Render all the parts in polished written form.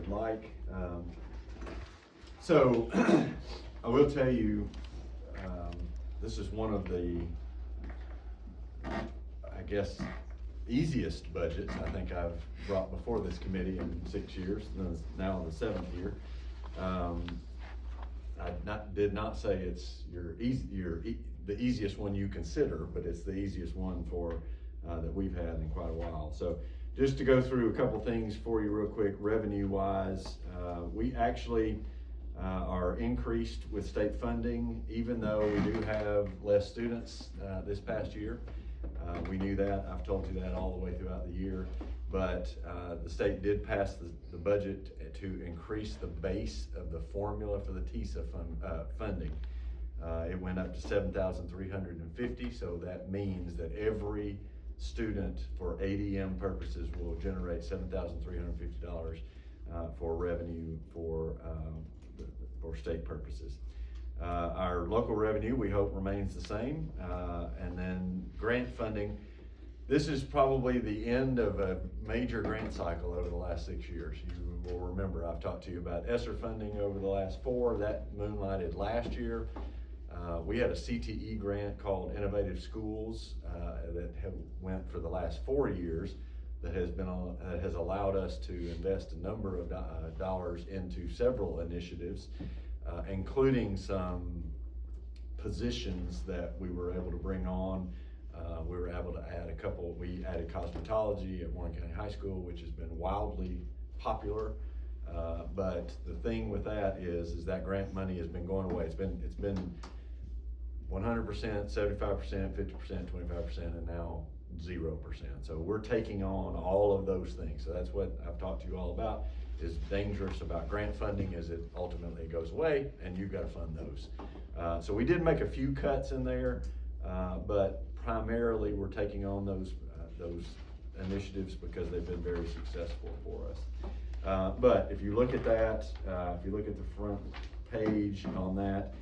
would like. So I will tell you, this is one of the, I guess, easiest budgets I think I've brought before this committee in 6 years, now in the 7th year. I did not say it's the easiest one you consider, but it's the easiest one for that we've had in quite a while. So just to go through a couple things for you real quick, revenue wise, we actually are increased with state funding, even though we do have less students this past year. We knew that. I've told you that all the way throughout the year. But the state did pass the budget to increase the base of the formula for the TISA funding. It went up to $7,350, so that means that every student for ADM purposes will generate $7,350 for revenue for state purposes. Our local revenue, we hope, remains the same. And then grant funding. This is probably the end of a major grant cycle over the last 6 years. You will remember I've talked to you about ESSER funding over the last 4. That moonlighted last year. We had a CTE grant called Innovative Schools that went for the last 4 years. That has allowed us to invest a number of dollars into several initiatives, including some positions that we were able to bring on. We were able to add a couple. We added cosmetology at Warren County High School, which has been wildly popular. But the thing with that is that grant money has been going away. It's been 100%, 75%, 50%, 25%, and now 0%. So we're taking on all of those things. So that's what I've talked to you all about. Is dangerous about grant funding is it ultimately goes away, and you've got to fund those. So we did make a few cuts in there, but primarily we're taking on those initiatives because they've been very successful for us. But if you look at that, if you look at the front page on that,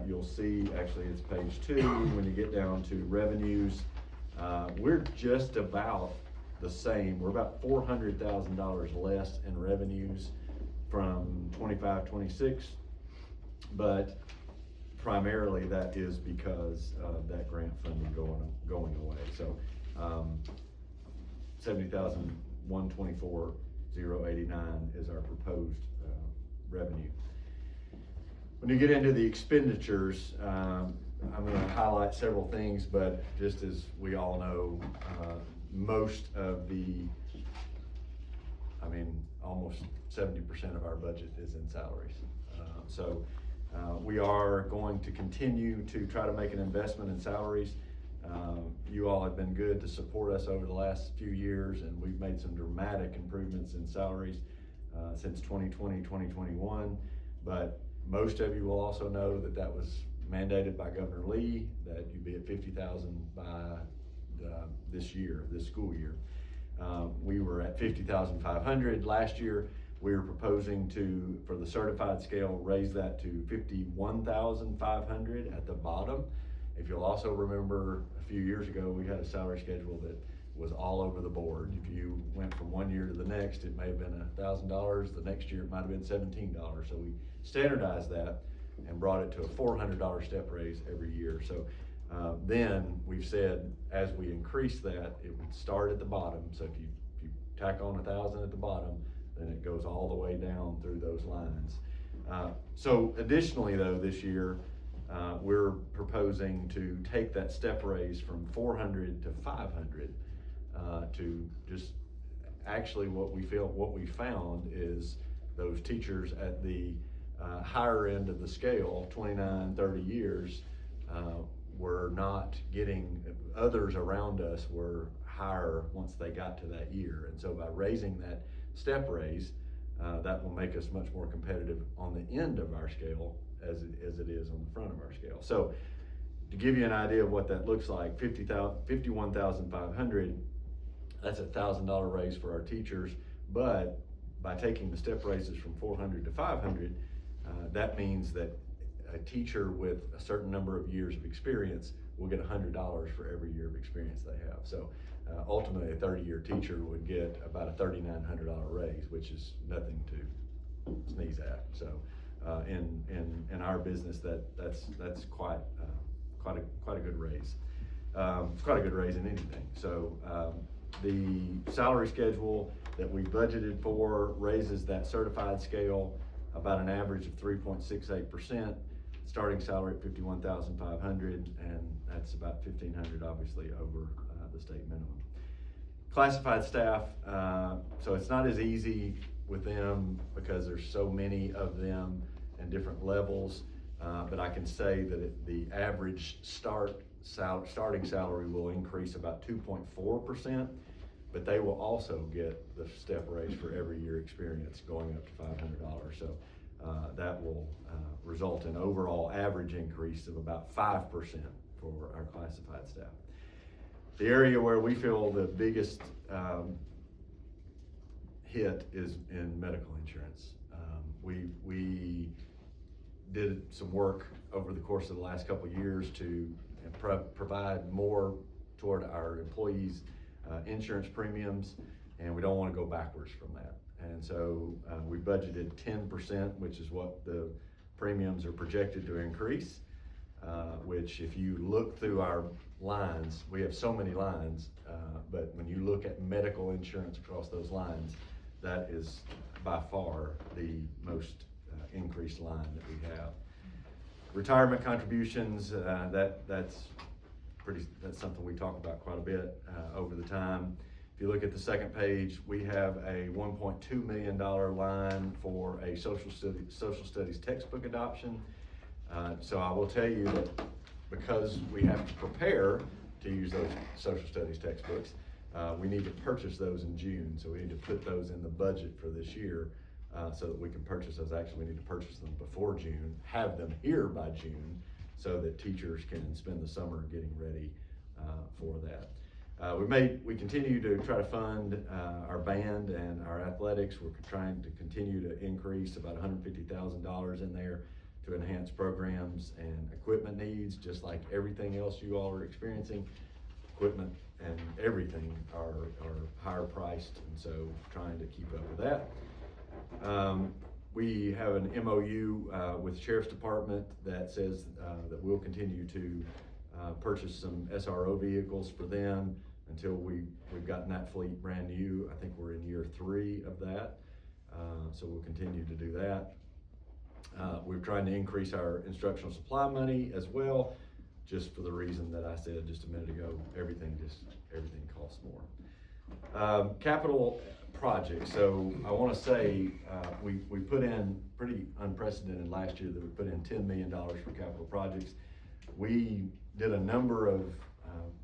you'll see, actually it's page 2, when you get down to revenues, we're just about the same. We're about $400,000 less in revenues from 25-26, but primarily that is because of that grant funding going away. So 70,124,089 is our proposed revenue. When you get into the expenditures, I'm going to highlight several things, but just as we all know, most of almost 70% of our budget is in salaries. So we are going to continue to try to make an investment in salaries. You all have been good to support us over the last few years, and we've made some dramatic improvements in salaries since 2020, 2021. But most of you will also know that that was mandated by Governor Lee, that you be at 50,000 by this school year. We were at 50,500 last year. We were proposing to, for the certified scale, raise that to 51,500 at the bottom. If you'll also remember, a few years ago, we had a salary schedule that was all over the board. If you went from one year to the next, it may have been $1,000. The next year, it might have been $17. So we standardized that and brought it to a $400 step raise every year. So then we've said, as we increase that, it would start at the bottom. So if you tack on 1,000 at the bottom, then it goes all the way down through those lines. So additionally though, this year, we're proposing to take that step raise from 400 to 500 to just actually what we found is those teachers at the higher end of the scale, 29, 30 years, were not getting, others around us were higher once they got to that year. And so by raising that step raise, that will make us much more competitive on the end of our scale as it is on the front of our scale. So to give you an idea of what that looks like, 51,500, that's a $1,000 raise for our teachers. But by taking the step raises from 400 to 500, that means that a teacher with a certain number of years of experience will get $100 for every year of experience they have. So ultimately a 30-year teacher would get about a $3,900 raise, which is nothing to sneeze at. So in our business, that's quite a good raise. It's quite a good raise in anything. So the salary schedule that we budgeted for raises that certified scale about an average of 3.68%, starting salary at $51,500, and that's about $1,500 obviously over the state minimum. Classified staff, so it's not as easy with them because there's so many of them and different levels, but I can say that the average starting salary will increase about 2.4%, but they will also get the step raise for every year experience going up to $500. So that will result in overall average increase of about 5% for our classified staff. The area where we feel the biggest hit is in medical insurance. We did some work over the course of the last couple of years to provide more toward our employees' insurance premiums, and we don't want to go backwards from that. And so we budgeted 10%, which is what the premiums are projected to increase, which if you look through our lines, we have so many lines, but when you look at medical insurance across those lines, that is by far the most increased line that we have. Retirement contributions, that's something we talk about quite a bit over the time. If you look at the second page, we have a $1.2 million line for a social studies textbook adoption. So I will tell you that because we have to prepare to use those social studies textbooks, we need to purchase those in June. So we need to put those in the budget for this year so that we can purchase those. Actually, we need to purchase them before June, have them here by June, so that teachers can spend the summer getting ready for that. We continue to try to fund our band and our athletics. We're trying to continue to increase about $150,000 in there to enhance programs and equipment needs, just like everything else you all are experiencing. Equipment and everything are higher priced, and so trying to keep up with that. We have an MOU with the Sheriff's Department that says that we'll continue to purchase some SRO vehicles for them until we've gotten that fleet brand new. I think we're in year 3 of that, so we'll continue to do that. We're trying to increase our instructional supply money as well, just for the reason that I said just a minute ago. Everything costs more. Capital projects. So I want to say we put in pretty unprecedented last year that we put in $10 million for capital projects. We did a number of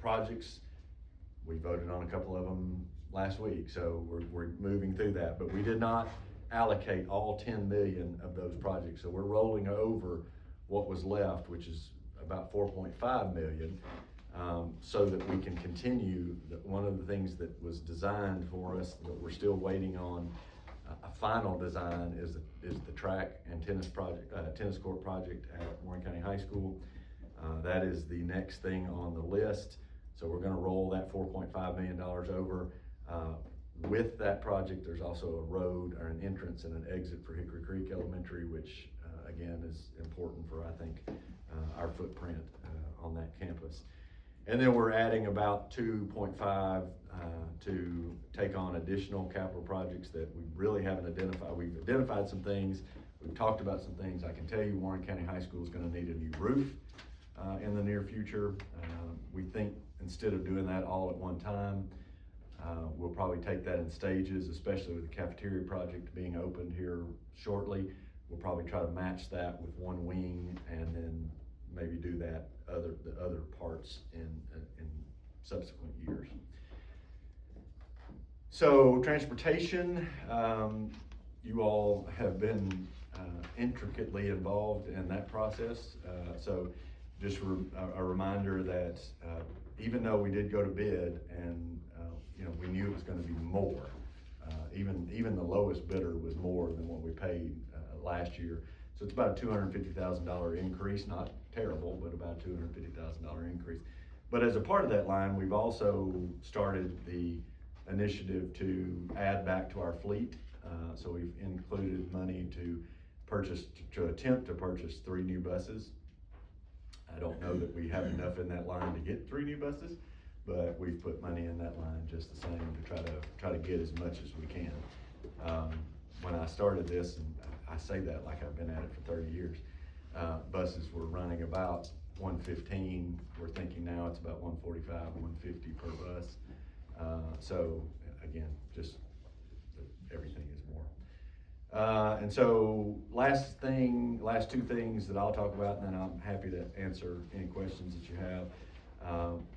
projects. We voted on a couple of them last week, so we're moving through that, but we did not allocate all 10 million of those projects. So we're rolling over what was left, which is about 4.5 million, so that we can continue. One of the things that was designed for us that we're still waiting on a final design is the track and tennis court project at Warren County High School. That is the next thing on the list. So we're going to roll that $4.5 million over. With that project, there's also a road or an entrance and an exit for Hickory Creek Elementary, which again is important for, I think, our footprint on that campus. And then we're adding about 2.5 to take on additional capital projects that we really haven't identified. We've identified some things, we've talked about some things. I can tell you Warren County High School is going to need a new roof in the near future. We think instead of doing that all at one time, we'll probably take that in stages, especially with the cafeteria project being opened here shortly. We'll probably try to match that with one wing and then maybe do that the other parts in subsequent years. So transportation, you all have been intricately involved in that process. So just a reminder that even though we did go to bid and we knew it was going to be more, even the lowest bidder was more than what we paid last year. So it's about a $250,000 increase, not terrible, but about a $250,000 increase. But as a part of that line, we've also started the initiative to add back to our fleet. So we've included money to attempt to purchase 3 new buses. I don't know that we have enough in that line to get 3 new buses, but we've put money in that line just the same to try to get as much as we can. When I started this, and I say that like I've been at it for 30 years, buses were running about 115. We're thinking now it's about 145, 150 per bus. So again, just everything is more. And so last 2 things that I'll talk about, and then I'm happy to answer any questions that you have.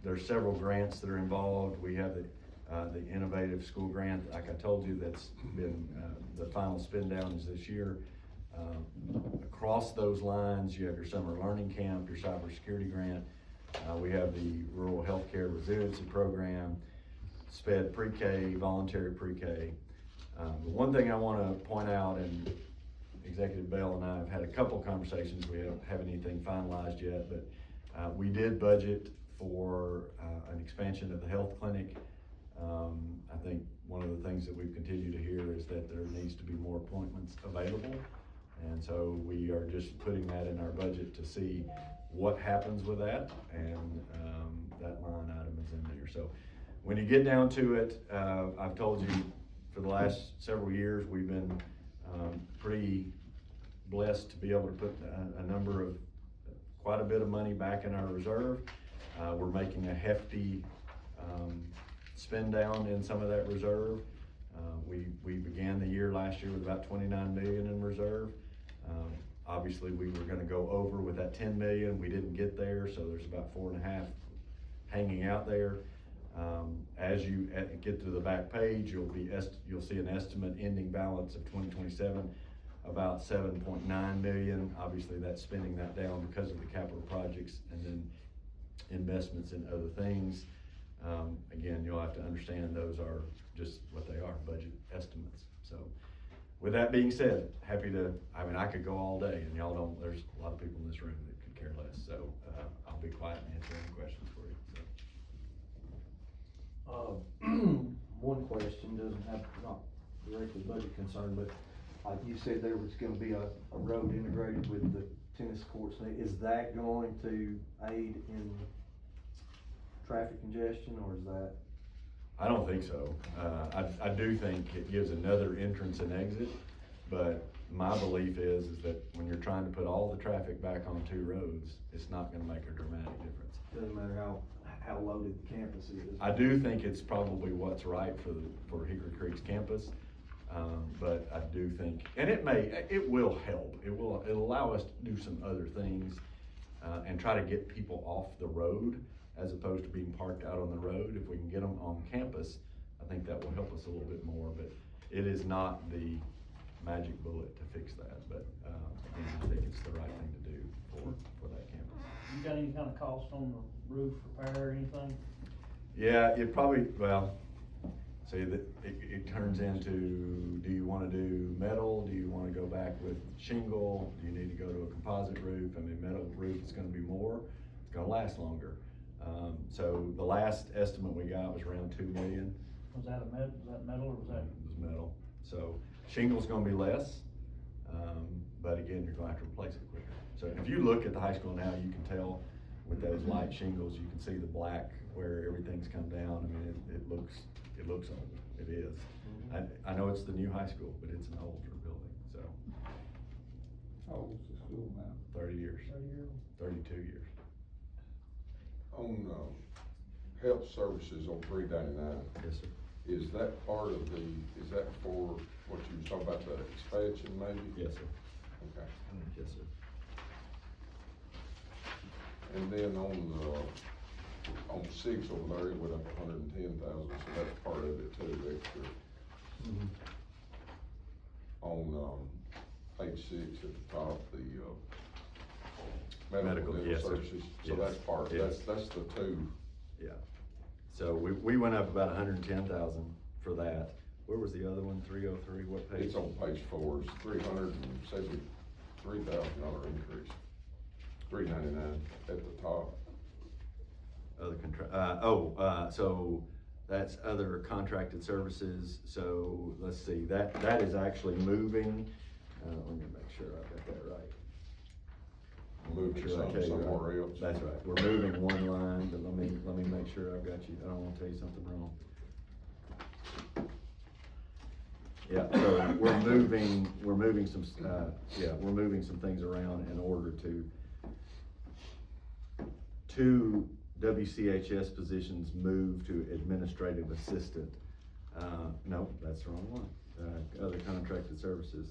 There's several grants that are involved. We have the Innovative School Grant, like I told you, that's been, the final spin down is this year. Across those lines, you have your summer learning camp, your cybersecurity grant. We have the Rural Healthcare Resiliency Program, SPED Pre-K, voluntary pre-K. The one thing I want to point out, and Executive Bell and I have had a couple conversations, we don't have anything finalized yet, but we did budget for an expansion of the health clinic. I think one of the things that we've continued to hear is that there needs to be more appointments available. And so we are just putting that in our budget to see what happens with that, and that line item is in there. So when you get down to it, I've told you for the last several years, we've been pretty blessed to be able to put quite a bit of money back in our reserve. We're making a hefty spend down in some of that reserve. We began the year last year with about 29 million in reserve. Obviously we were gonna go over with that 10 million. We didn't get there, so there's about 4.5 hanging out there. As you get to the back page, you'll see an estimate ending balance of 2027, about 7.9 million. Obviously that's spending that down because of the capital projects and then investments in other things. Again, you'll have to understand those are just what they are, budget estimates. So with that being said, I could go all day, and there's a lot of people in this room that could care less. So I'll be quiet and answer any questions for you. So. One question doesn't have, not directly budget concern, but like you said, there was gonna be a road integrated with the tennis courts. Is that going to aid in traffic congestion, or is that? I don't think so. I do think it gives another entrance and exit, but my belief is that when you're trying to put all the traffic back on 2 roads, it's not gonna make a dramatic difference. Doesn't matter how loaded the campus is. I do think it's probably what's right for Hickory Creek's campus, but I do think, and it will help. It'll allow us to do some other things and try to get people off the road as opposed to being parked out on the road. If we can get them on campus, I think that will help us a little bit more, but it is not the magic bullet to fix that. But again, I think it's the right thing to do for that campus. You got any kind of cost on the roof repair or anything? Yeah, it probably, see that it turns into, do you wanna do metal? Do you wanna go back with shingle? Do you need to go to a composite roof? I mean, metal roof is gonna be more, it's gonna last longer. So the last estimate we got was around 2 million. Was that metal or was that? It was metal. So shingle's gonna be less, but again, you're gonna have to replace it quicker. So if you look at the high school now, you can tell with those light shingles, you can see the black where everything's come down. I mean, it looks old. It is. I know it's the new high school, but it's an older building, so. How old is the school now? 30 years. 32 years. On, health services on 399. Yes, sir. Is that part of is that for what you was talking about, the expansion maybe? Yes, sir. Okay. Yes, sir. And then on 6 over there, it went up 110,000, so that's part of it too, extra. Mm-hmm. On, page 6 at the top, the, Medical, dental yes, sir. services, so Yes. that's part, Yes. that's the 2. Yeah. So we went up about 110,000 for that. Where was the other one? 303, what page? It's on page 4, it's $373,000 increase. $399 at the top. other so that's other contracted services, so let's see, that is actually moving, let me make sure I've got that right. Moving Sure I some tell you right. somewhere else. That's right, we're moving one line, but let me make sure I've got you, I don't wanna tell you something wrong. Yeah, so we're moving some things around in order to two WCHS positions move to administrative assistant. No, that's the wrong one, other contracted services.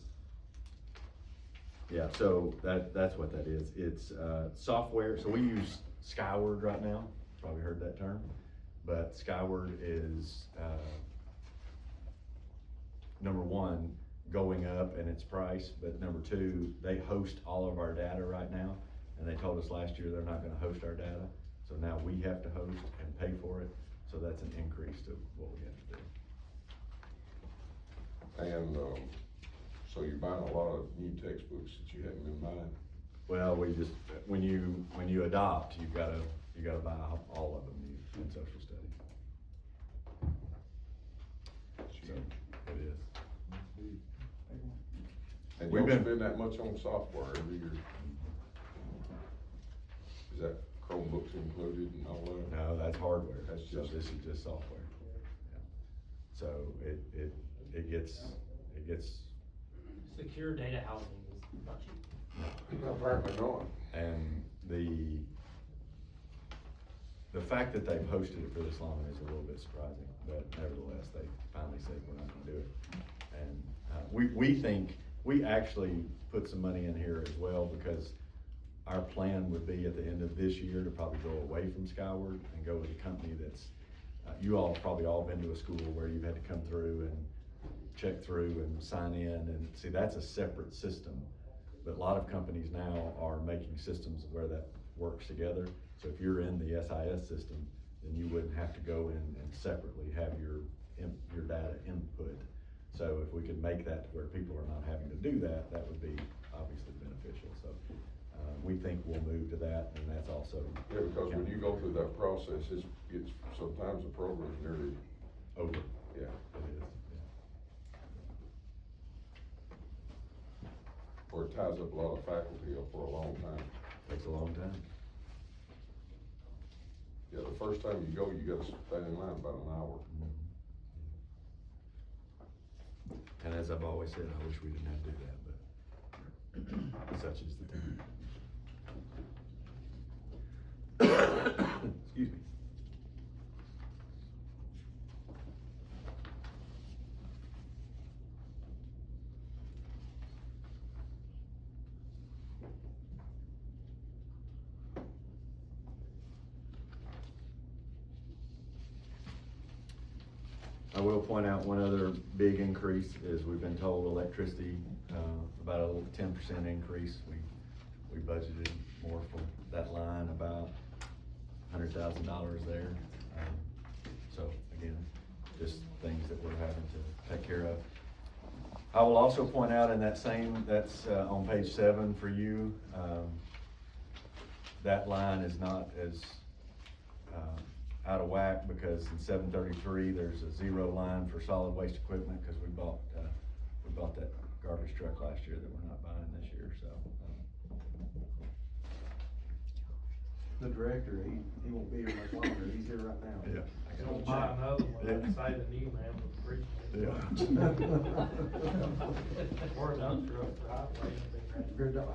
Yeah, so that's what that is, it's, software, so we use Skyward right now, probably heard that term, but Skyward is, number one, going up in its price, but number two, they host all of our data right now, and they told us last year they're not gonna host our data, so now we have to host and pay for it, so that's an increase to what we have to do. And, so you're buying a lot of new textbooks that you hadn't been buying? Well, we just, when you adopt, you gotta buy all of them in social study. So, it is. And We've you don't been- spend that much on software every year? Is that Chromebooks included and all that? No, that's hardware. That's So just- this is just software. Yeah. So it gets, Secure data housing is not cheap. Apparently not. and the fact that they've hosted it for this long is a little bit surprising, but nevertheless, they finally said we're not gonna do it. And, we think, we actually put some money in here as well, because our plan would be at the end of this year to probably go away from Skyward and go with a company that's, you all have probably all been to a school where you've had to come through and check through and sign in, and see, that's a separate system. But a lot of companies now are making systems where that works together. So if you're in the SIS system, then you wouldn't have to go in and separately have your data input. So if we could make that to where people are not having to do that, that would be obviously beneficial. So, we think we'll move to that, and that's also. Yeah, because when you go through that process, it's sometimes the program's nearly, Over. yeah. It is, Or it ties up a lot of faculty for a long time. Takes a long time. Yeah, the first time you go, you gotta stand in line about an hour. And as I've always said, I wish we didn't have to do that, but such is the time. Excuse me. I will point out one other big increase is we've been told electricity, about a 10% increase. We budgeted more for that line, about $100,000 there. So again, just things that we're having to take care of. I will also point out in that same, that's on page 7 for you, that line is not as out of whack, because in 733, there's a 0 line for solid waste equipment, because we bought that garbage truck last year that we're not buying this year, so. The director, he won't be here much longer, he's here right now. Yeah. I got Don't it. buy another one, Yeah. I'd say the new man would appreciate it. Yeah. Or a dumpster up for highway, it'd be great. Good job.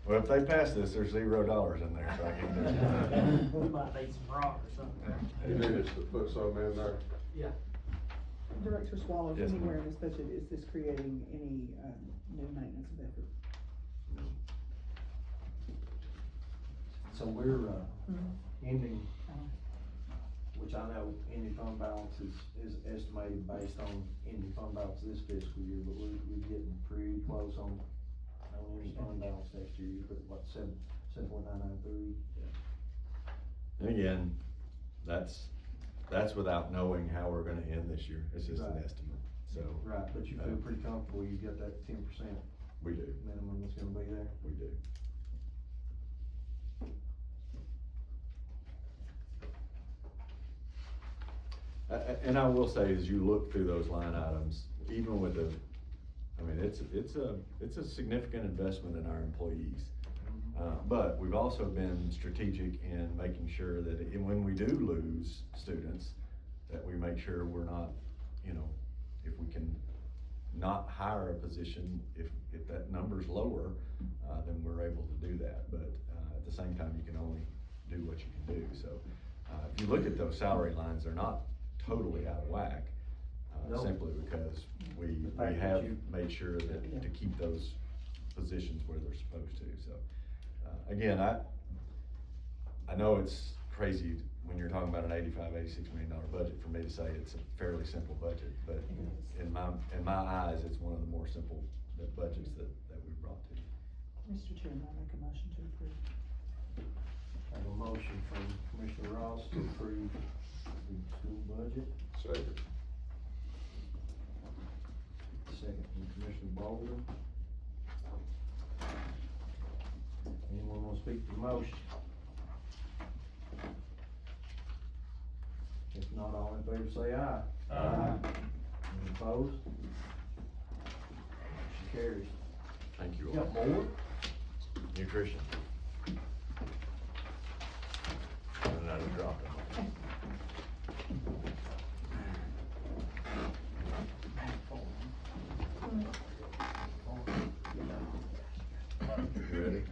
Well, if they pass this, there's $0 in there, so I can. We might need some rock or something. You need us to put some in there. Yeah. Director Swallow, Yes, ma'am. anywhere in this budget, is this creating any, new maintenance of effort? So we're, Mhm. ending, Oh. which I know ending fund balance is estimated based on ending fund balance this fiscal year, but we're getting pretty close on ending fund balance next year. You put what, 7.993? And again, that's without knowing how we're gonna end this year, it's just an Right. estimate, so. Right, but you feel pretty comfortable, you got that 10% We do, minimum that's gonna be there? we do. And I will say, as you look through those line items, even with the, I mean, it's a significant investment in our employees. But we've also been strategic in making sure that when we do lose students, that we make sure we're not, if we can not hire a position, if that number's lower, then we're able to do that. But at the same time, you can only do what you can do. So if you look at those salary lines, they're not totally out of whack, No. simply because we fact that have you- made sure that to keep those positions where they're supposed to. So again, I know it's crazy when you're talking about an $86 million budget for me to say it's a fairly simple budget, but in my eyes, it's one of the more simple budgets that we've brought to you. Mr. Chairman, I make a motion to approve. I have a motion from Commissioner Ross to approve the school budget, Second. second from Commissioner Baldwin. Anyone want to speak to the motion? If not, all in favor say aye. Aye. Any opposed? Motion carries. Thank you all. Got more? Nutrition. And I just dropped it. You ready?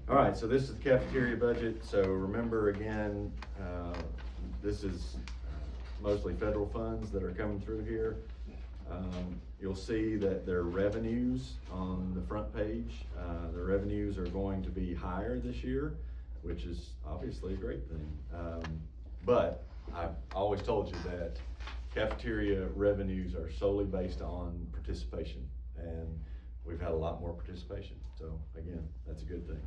All right, so this is the cafeteria budget. So remember again, this is mostly federal funds that are coming through here. You'll see that their revenues on the front page, the revenues are going to be higher this year, which is obviously a great thing. But I've always told you that cafeteria revenues are solely based on participation, and we've had a lot more participation. So again, that's a good thing.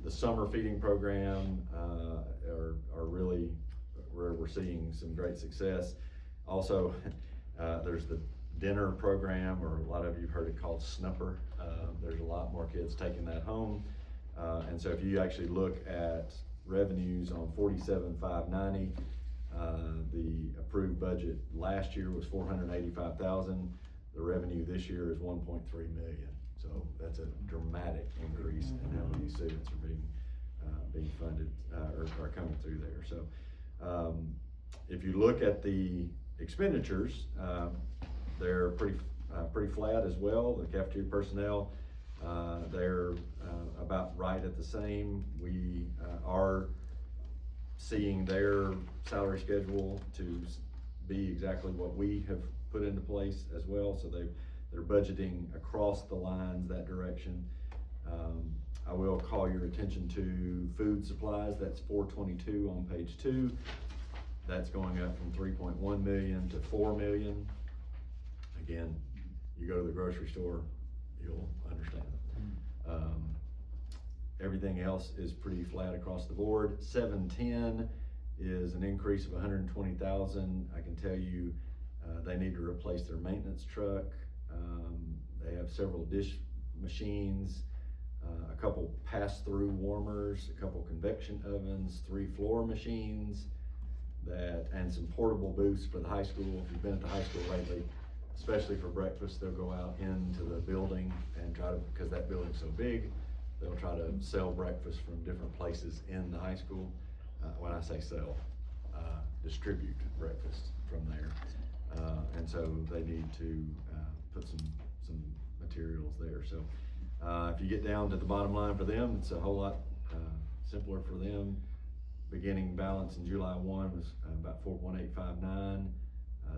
The summer feeding program are really where we're seeing some great success. Also, there's the dinner program, or a lot of you have heard it called Snupper. There's a lot more kids taking that home. And so if you actually look at revenues on 47,590, the approved budget last year was 485,000. The revenue this year is 1.3 million. So that's a dramatic increase in how many students are being funded, or coming through there. So if you look at the expenditures, they're pretty flat as well. The cafeteria personnel, they're about right at the same. We are seeing their salary schedule to be exactly what we have put into place as well. So they're budgeting across the lines that direction. I will call your attention to food supplies. That's 422 on page 2. That's going up from 3.1 million to 4 million. Again, you go to the grocery store, you'll understand. Everything else is pretty flat across the board. 710 is an increase of 120,000. I can tell you, they need to replace their maintenance truck. They have several dish machines, a couple pass-through warmers, a couple convection ovens, 3 floor machines, and some portable booths for the high school. If you've been at the high school lately, especially for breakfast, they'll go out into the building and try to, because that building's so big, they'll try to sell breakfast from different places in the high school. When I say sell, distribute breakfast from there. And so they need to put some materials there. So if you get down to the bottom line for them, it's a whole lot simpler for them. Beginning balance in July 1 was about 4.859.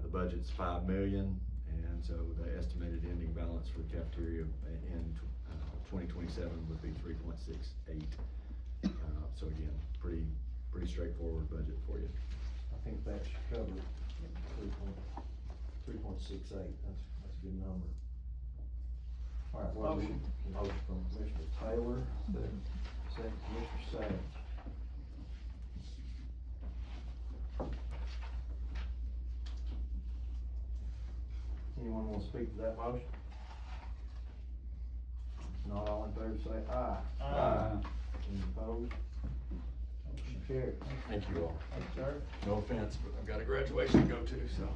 The budget's 5 million, and so the estimated ending balance for the cafeteria in 2027 would be 3.68. So again, pretty straightforward budget for you. I think that should cover 3.68, that's a good number. All right, motion from Commissioner Taylor, second Commissioner Savage. Anyone want to speak to that motion? If not, all in favor say aye. Aye. Any opposed? Motion carried. Thank you all. Thanks, sir. No offense, but I've got a graduation to go to, so.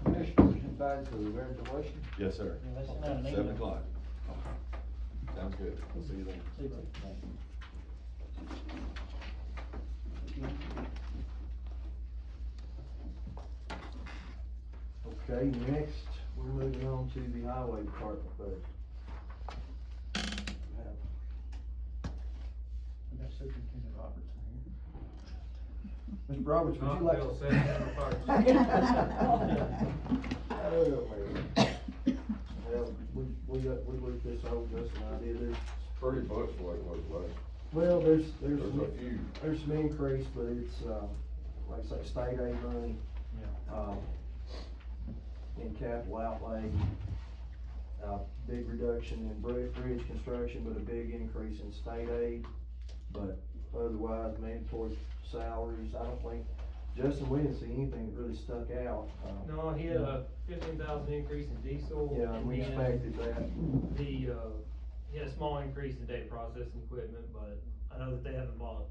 Commissioners, invited to the graduation. Yes, sir. Yeah, they sent out an email. 7 o'clock. Sounds good. We'll see you then. See you, bud. Okay, next, we're moving on to the highway department budget. We got Superintendent Robertson here. Mr. Roberts, would you like to? Well, we looked this over, just an idea, Pretty much like it was last. well, there's There's a few. there's some increase, but it's, like I say, state aid money, in capital outlay. Big reduction in bridge construction, but a big increase in state aid, but otherwise mandatory salaries, I don't think, Justin, we didn't see anything that really stuck out. No, he had a 15,000 increase in diesel. Yeah, and we then expected that. he had a small increase in data processing equipment, but I know that they haven't bought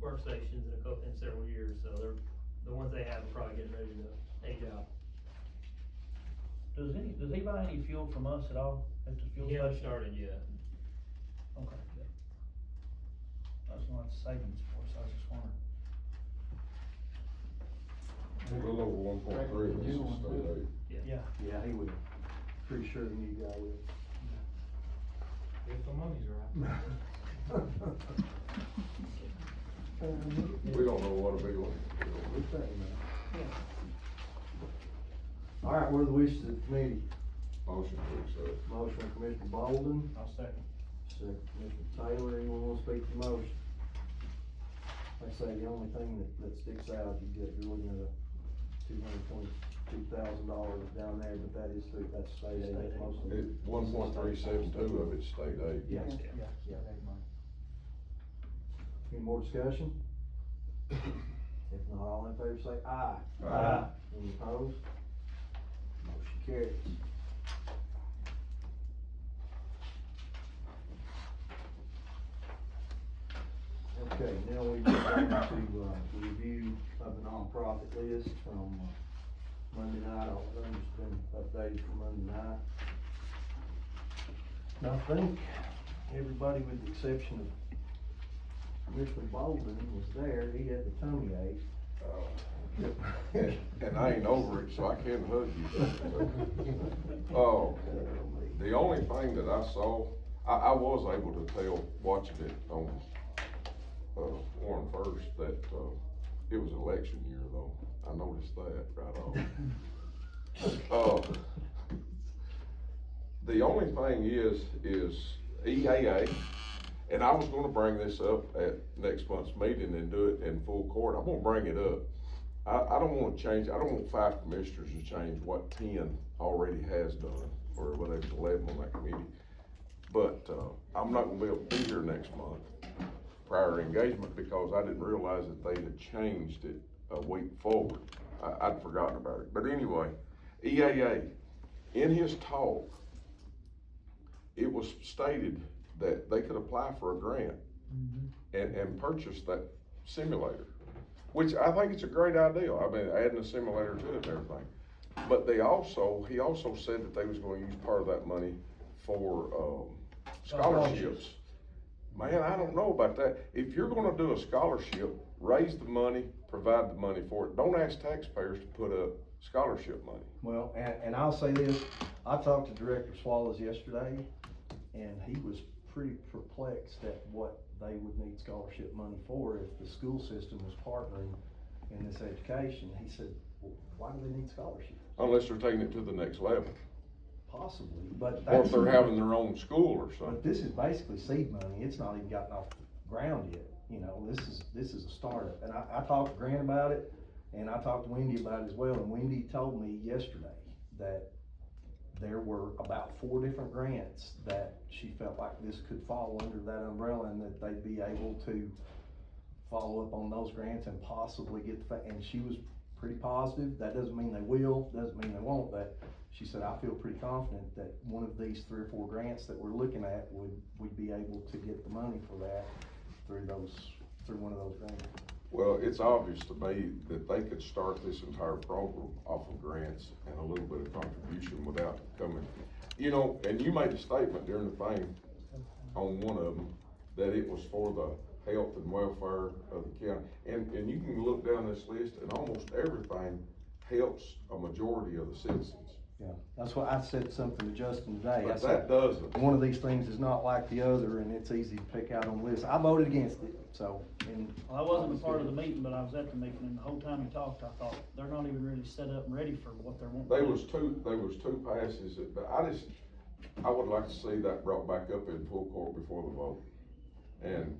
workstations in several years, so the ones they have are probably getting ready to age out. Does he buy any fuel from us at all at the fuel He station? hasn't started yet. Okay, good. That's one of the savings for us, I was just wondering. A little over 1.3 of this is state aid. Yeah. Yeah, he would, pretty sure the new guy would. If the money's right. We don't know what a big one. Good thing, man. All right, what are the wishes of the committee? Motion to accept. Motion from Commissioner Bolden, I'll second. second Commissioner Taylor, anyone want to speak to the motion? Like I say, the only thing that sticks out, you're looking at a $222,000 down there, but that's state aid, that's mostly. 1.372 of it's state aid. Yeah. Yeah. Any more discussion? If not, all in favor say aye. Aye. Any opposed? Motion carries. Okay, now we move on to, the review of the nonprofit list from Monday night. All of them has been updated from Monday night. And I think everybody with the exception of Commissioner Bolden was there. He had the tummy ache. And I ain't over it, so I can't hug you. Oh, the only thing that I saw, I was able to tell, watching it on, Warren First, that, it was election year though. I noticed that right off. The only thing is EAA, and I was gonna bring this up at next month's meeting and do it in full court. I'm gonna bring it up. I don't wanna change, I don't want 5 commissioners to change what 10 already has done, or whether it's 11 on that committee. But, I'm not gonna be able to be here next month, prior engagement, because I didn't realize that they had changed it a week forward. I'd forgotten about it, but anyway, EAA, in his talk, it was stated that they could apply for a grant and purchase that simulator, which I think it's a great idea. I mean, adding a simulator to it and everything. But he also said that they was gonna use part of that money for, scholarships. Man, I don't know about that. If you're gonna do a scholarship, raise the money, provide the money for it. Don't ask taxpayers to put up scholarship money. Well, and I'll say this, I talked to Director Swallows yesterday, and he was pretty perplexed at what they would need scholarship money for if the school system was partnering in this education. He said, well, why do they need scholarships? Unless they're taking it to the next level, Possibly, but or that's. if they're having their own school or But something. this is basically seed money, it's not even gotten off the ground yet, you know, this is a startup. And I talked to Grant about it, and I talked to Wendy about it as well, and Wendy told me yesterday that there were about 4 different grants that she felt like this could fall under that umbrella, and that they'd be able to follow up on those grants and possibly get and she was pretty positive. That doesn't mean they will, doesn't mean they won't, but she said, I feel pretty confident that one of these 3 or 4 grants that we're looking at we'd be able to get the money for that through one of those grants. Well, it's obvious to me that they could start this entire program off of grants and a little bit of contribution without coming. You know, and you made a statement during the thing on one of them, that it was for the health and welfare of the county. And you can look down this list and almost everything helps a majority of the citizens. Yeah, that's why I said something to Justin today. I But said, that doesn't. one of these things is not like the other, and it's easy to pick out on the list. I voted against it, so, and. Well, I wasn't a part of the meeting, but I was at the meeting, and the whole time he talked, I thought, they're not even really set up and ready for what they're wanting. There was two passes, but I would like to see that brought back up in full court before the vote. And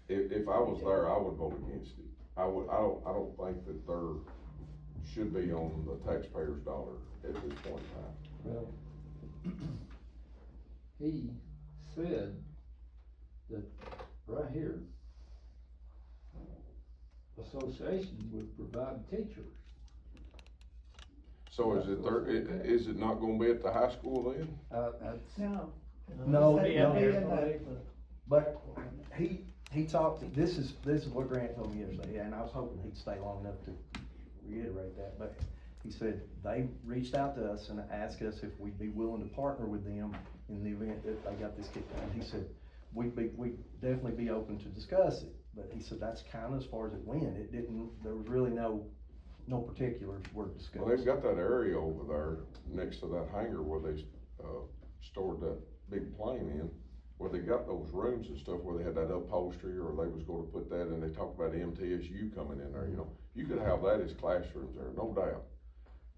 if I was there, I would vote against it. I don't think that there should be on the taxpayer's dollar at this point in time. Well, he said that right here, association would provide teachers. So is it not gonna be at the high school then? That's, No. No, Said no. it'd be in the- But he talked, this is what Grant told me yesterday, and I was hoping he'd stay long enough to reiterate that, but he said they reached out to us and asked us if we'd be willing to partner with them in the event that they got this kicked out. He said, we'd definitely be open to discuss it, but he said that's kinda as far as it went. It didn't, there was really no particulars were discussed. Well, they've got that area over there next to that hangar where they, stored that big plane in, where they got those rooms and stuff, where they had that upholstery, or they was gonna put that, and they talked about MTSU coming in there, you know. You could have that as classrooms there, no doubt.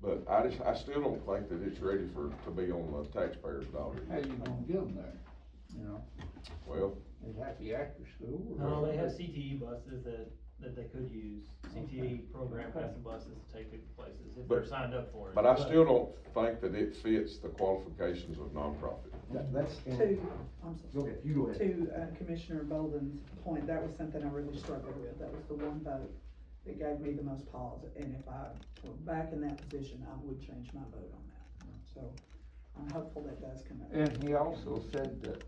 But I still don't think that it's ready to be on the taxpayer's dollar. how you gonna get them there, you know? Well, They'd have to be after school. or- No, they have CTE buses that they could use. CTE program has the buses to take people places if they're But- signed up for it. but I still don't think that it fits the qualifications of nonprofit. That's, To, I'm go sorry, ahead, you go ahead. to Commissioner Bolden's point, that was something I really struggled with. That was the one vote that gave me the most pause. And if I were back in that position, I would change my vote on that. So I'm hopeful that does come up. And he also said that,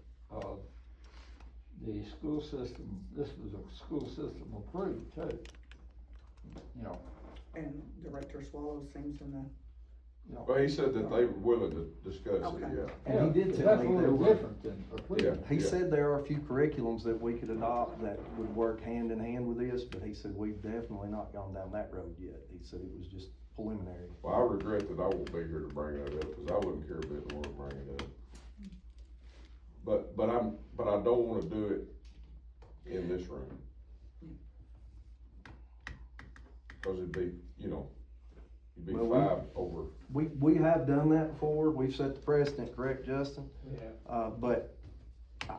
the school system, this was a school system approved too. You know, And Director Swallow seems in the, you know. Well, he said that they were willing to discuss it, Okay. yeah. And he did tell That's me a there little were, different than approved. Yeah. he said there are a few curriculums that we could adopt that would work hand in hand with this, but he said we've definitely not gone down that road yet. He said it was just preliminary. Well, I regret that I won't be here to bring that up, cause I wouldn't care a bit more to bring it up. But I don't wanna do it in this room. Cause it'd be, you know, it'd be Well, five over. We have done that before. We've set the precedent, correct, Justin? Yeah. But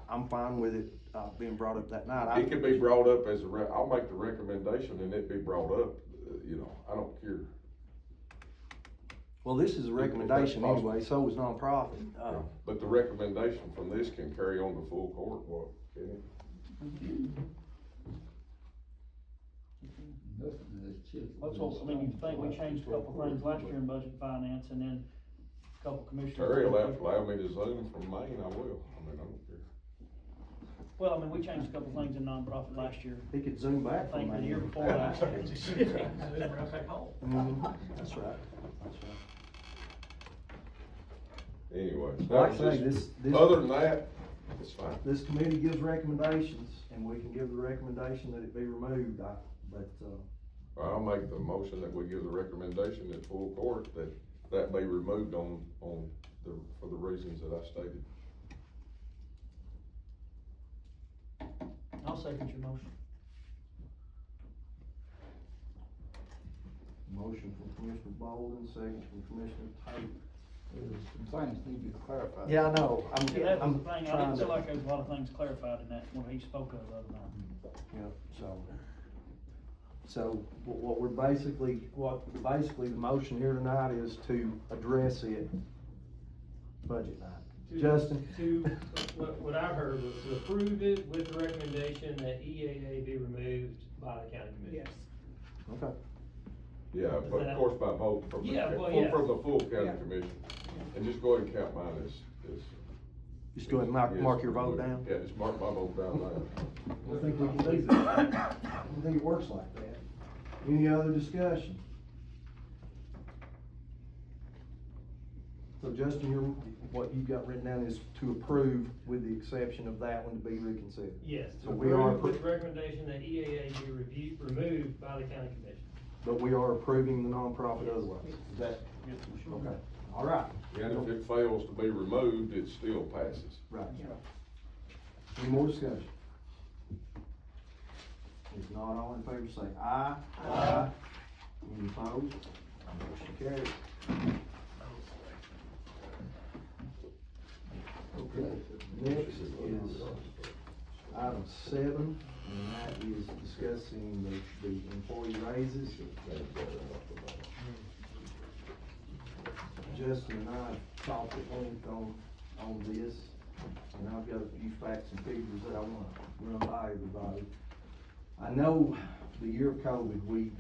I'm fine with it, being brought up that night. It could be brought up as I'll make the recommendation and it be brought up, you know, I don't care. Well, this is a recommendation possible. anyway, so is nonprofit. But the recommendation from this can carry on to full court, what, can it? Nothing that's just- Let's hope, I mean, you think we changed a couple things last year in budget finance, and then a couple commissioners. Terry will have to allow me to zoom from Maine, I will, I mean, I don't care. Well, I mean, we changed a couple things in nonprofit last year. He could zoom back I from think that. the year before last. Mhm. That's right, that's right. Anyway. that Like I was say, just- this, Other than that, it's fine. this committee gives recommendations, and we can give the recommendation that it be removed, but, I'll make the motion that we give the recommendation at full court that be removed for the reasons that I stated. I'll second your motion. motion from Commissioner Bolden, second from Commissioner Tate. There's some things need to be clarified. Yeah, I know, Yeah, that was I'm the thing, I trying didn't feel to, like there was a lot of things clarified in that, when he spoke of the other night. yeah, so what we're basically, the motion here tonight is to address it budget night. Justin? What I heard was to approve it with the recommendation that EAA be removed by the county commission. yes. Okay. Yeah, but of course by vote from the, Yeah, well, yeah. from the full county Yeah. commission. And just go ahead and count mine as Just go ahead and mark your vote down. Yeah, just mark my vote down there. I think we can do that. I think it works like that. Any other discussion? So Justin, what you've got written down is to approve with the exception of that one to be reconsidered. Yes, to So we are approve with recommendation that EAA be removed by the county commission. But we are approving the nonprofit otherwise. Is that, okay, all right. And if it fails to be removed, it still passes. Right. Any more discussion? If not, all in favor say aye. Aye. Any opposed? Motion carried. Okay, next is item 7, and that is discussing the employee raises. Justin and I talked at length on this, and I've got a few facts and figures that I wanna run by everybody. I know the year of COVID, we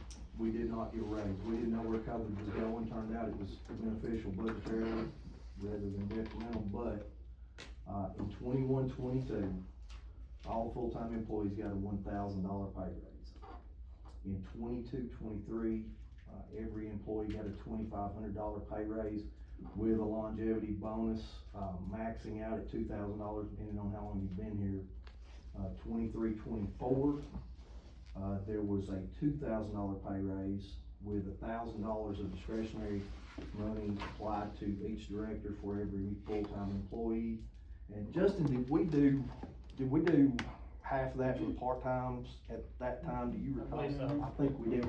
did not get a raise. We didn't know where COVID was going. Turned out it was beneficial budgetarily rather than detrimental, but, in 21-22, all full-time employees got a $1,000 pay raise. In 22-23, every employee got a $2,500 pay raise with a longevity bonus, maxing out at $2,000 depending on how long you've been here. 23-24, there was a $2,000 pay raise with $1,000 of discretionary money applied to each director for every full-time employee. And Justin, did we do half of that for part-times at that time? Do you recall? I believe so. I think we did.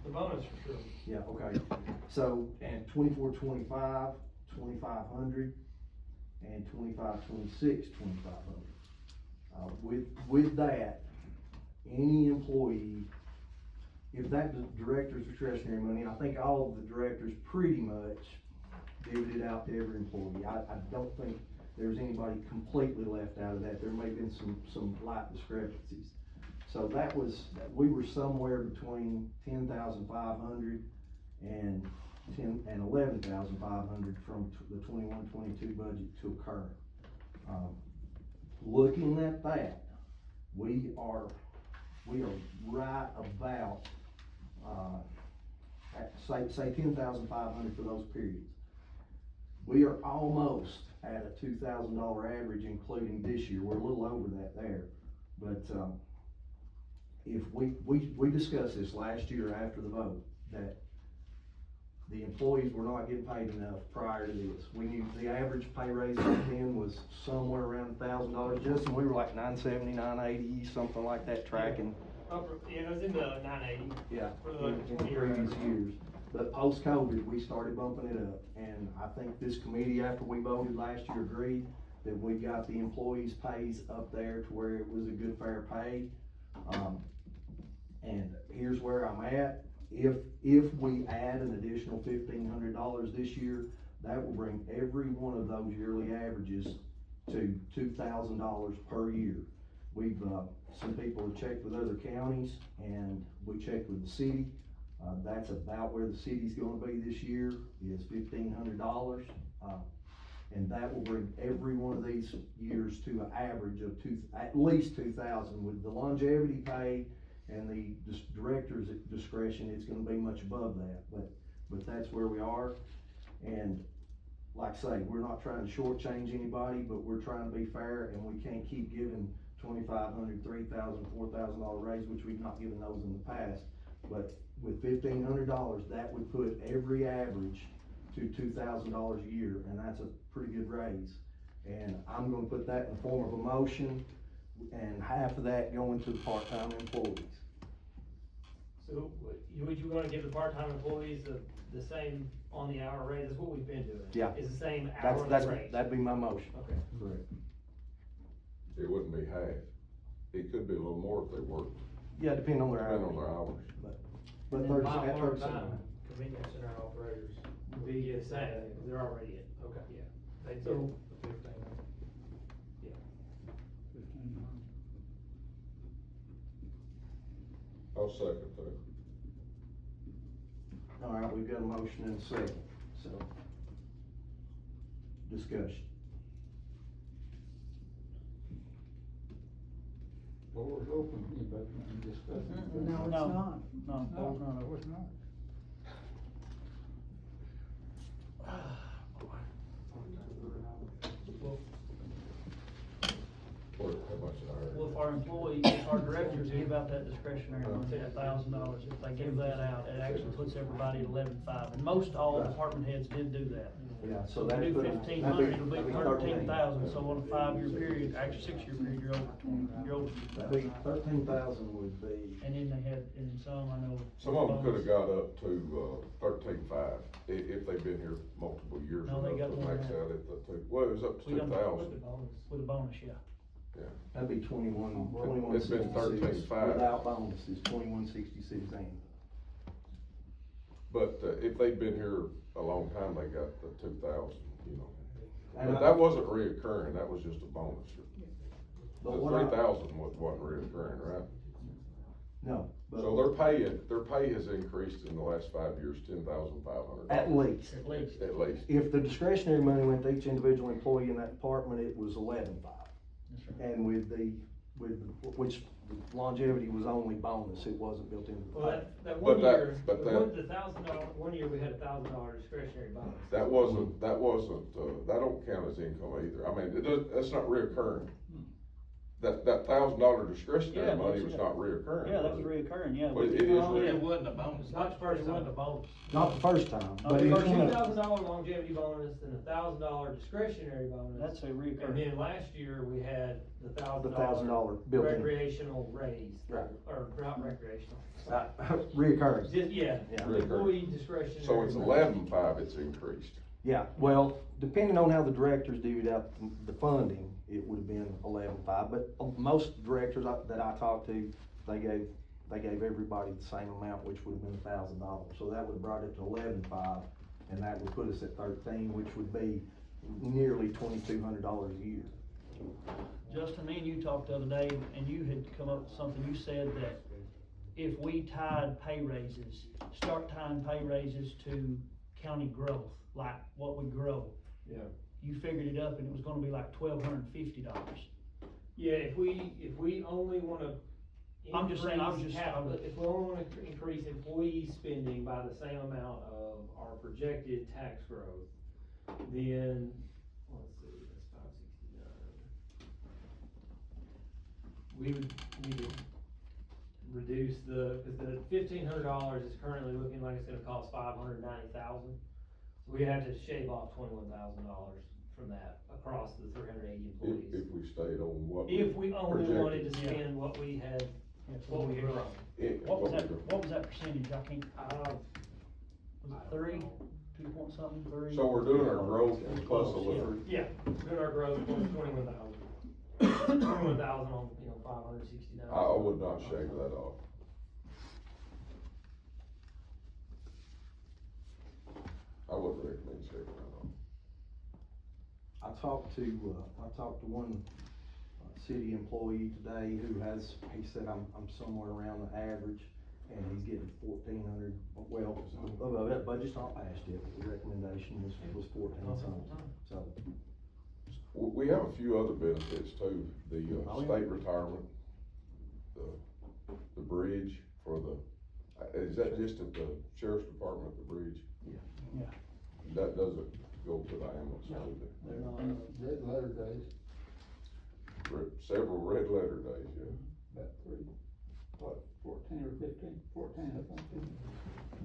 The bonus for sure. Yeah, okay. So, and 24-25, 2,500, and 25-26, 2,500. With that, any employee, if that director's discretionary money, I think all of the directors pretty much divvied it out to every employee. I don't think there's anybody completely left out of that. There may have been some light discrepancies. So we were somewhere between 10,500 and 11,500 from the 21-22 budget to current. Looking at that, we are right about, at say 10,500 for those periods. We are almost at a $2,000 average, including this year. We're a little over that there. But, if we discussed this last year after the vote, that the employees were not getting paid enough prior to this. We knew the average pay raise back then was somewhere around $1,000. Justin, we were like $970, $980, something like that, tracking. Yeah, it was in the 980. Yeah, For the in 20-year previous average. years. But post-COVID, we started bumping it up, and I think this committee, after we voted last year, agreed that we got the employees' pays up there to where it was a good, fair pay. And here's where I'm at. If we add an additional $1,500 this year, that will bring every one of those yearly averages to $2,000 per year. We've, some people have checked with other counties, and we checked with the city. That's about where the city's gonna be this year, is $1,500. And that will bring every one of these years to an average of at least 2,000. With the longevity pay and the director's discretion, it's gonna be much above that, but that's where we are. And like I say, we're not trying to shortchange anybody, but we're trying to be fair, and we can't keep giving $2,500, $3,000, $4,000 raise, which we've not given those in the past. But with $1,500, that would put every average to $2,000 a year, and that's a pretty good raise. And I'm gonna put that in the form of a motion, and half of that going to the part-time employees. So, would you wanna give the part-time employees the same on the hour rate? That's what we've been doing. Yeah. It's the same hourly rate. That'd be my motion. Okay. Correct. It wouldn't be half. It could be a little more if they worked, Yeah, depending on their depending on hours. their hours. But And then 30 my at 30 part-time convenience center operators would be the same, because they're already in. Okay. Yeah. They So- do the 15. Yeah. 1,500. I'll second that. All right, we've got a motion and a second, so. Discussion. Floor's open, anybody want to discuss it? No, it's No. not. No, No, no, it's not. How much an hour? Well, if our employees, if our directors give out that discretionary money, that $1,000, if they give that out, it actually puts everybody at 11,500. And most all department heads did do that. Yeah, so If that. you do 1,500, it'll be 13,000, so on a 5-year period, actually 6-year period, you're over 20, you're over. That'd be 13,000 would be, And then they had, and some, I know. Some of them could've got up to, 13.5 if they've been here multiple years. No, they got enough to more than max that. out at the two, well, it was up to We done- 2,000. With a bonus, yeah. that'd be 21, It's been 2166. 13.5. Without bonuses, 2166 annual. But, if they'd been here a long time, they got the 2,000, you know. And But I- that wasn't reoccurring, that was just a bonus. The But what I- 3,000 wasn't reoccurring, right? No, but. So their pay has increased in the last 5 years, $10,500. At least. At least. At least. If the discretionary money went to each individual employee in that department, it was 11,500. That's right. And which longevity was only bonus, it wasn't built into the Well, pay. that But one that- year, but we that- went to $1,000, one year we had $1,000 discretionary bonus. That wasn't, that don't count as income either. I mean, that's not reoccurring. That $1,000 discretionary Yeah, money was yeah. not reoccurring. Yeah, that was reoccurring, yeah. But it is It wasn't a bonus. Not the first It wasn't a time. bonus. Not the first time, No, but the it's first one of- $2,000 longevity bonus and $1,000 discretionary bonus. That's a And reoccurring. then last year, we had the the $1,000 $1,000 built in. recreational raise. Right. Or not recreational. Reoccurring. Just, yeah, Yeah. employee discretionary. So it's bonus. 11.5, it's increased. Yeah, well, depending on how the directors divvied out the funding, it would have been 11,500, but most directors that I talked to, they gave everybody the same amount, which would have been $1,000, so that would have brought it to 11,500, and that would put us at 13, which would be nearly $2,200 a year. Justin, me and you talked the other day, and you had come up with something, you said that if we tied pay raises, start tying pay raises to county growth, like what we grow, Yeah. you figured it up and it was gonna be like $1,250. Yeah, if we only wanna. I'm just saying, I was increase just- capital- If we only wanna increase employee spending by the same amount of our projected tax growth, then, let's see, that's 569. We would need to reduce cause the $1,500 is currently looking like it's gonna cost $590,000. So we have to shave off $21,000 from that across the 380 employees. If we stayed on what. If we only wanted to projected. spend what we had, Yes, what we had grown. What was that percentage, I can't, Uh, was it 3, 2 point something, 3? So we're doing our growth plus a little. Yeah, doing our growth plus 21,000. 21,000 on, 569. I would not shave that off. I wouldn't recommend shaving that off. I talked to one city employee today who he said, I'm somewhere around the average, and he's getting 1,400, well, that budget's not passed yet, but the recommendation was 14 something, so. We have a few other benefits too, the, Oh, yeah. state retirement, the bridge for is that just at the sheriff's department, the bridge? Yeah. That doesn't go to the ambulance, does it? They're not, Red letter days, Several red letter days, yeah. about 14 or 15, 14, I think.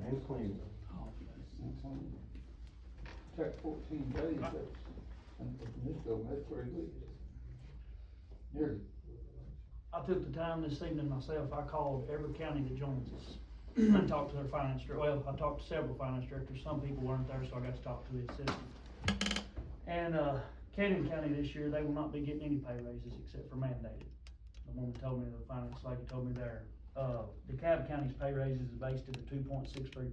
And clean. Check 14 days, this go, that's 3 weeks. Nearly. I took the time this evening myself, I called every county that joins us. I talked to their finance director, I talked to several finance directors, some people weren't there, so I got to talk to the assistant. And, Canyon County this year, they will not be getting any pay raises except for mandated. The woman told me, the finance lady told me there. DeKalb County's pay raises is based at 2.63%.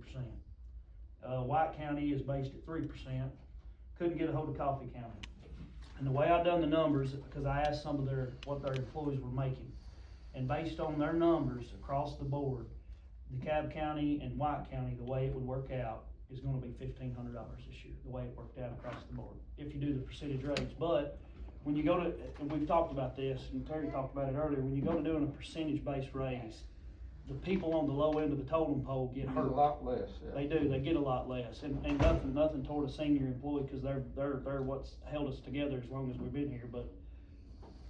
White County is based at 3%. Couldn't get a hold of Coffee County. And the way I done the numbers, because I asked some of what their employees were making. And based on their numbers across the board, DeKalb County and White County, the way it would work out is gonna be $1,500 this year, the way it worked out across the board, if you do the percentage rates. But when you go to, and we've talked about this, and Terry talked about it earlier, when you go to doing a percentage-based raise, the people on the low end of the totem pole get A hurt. lot less, yeah. They do, they get a lot less, and nothing toward a senior employee, cause they're what's held us together as long as we've been here, but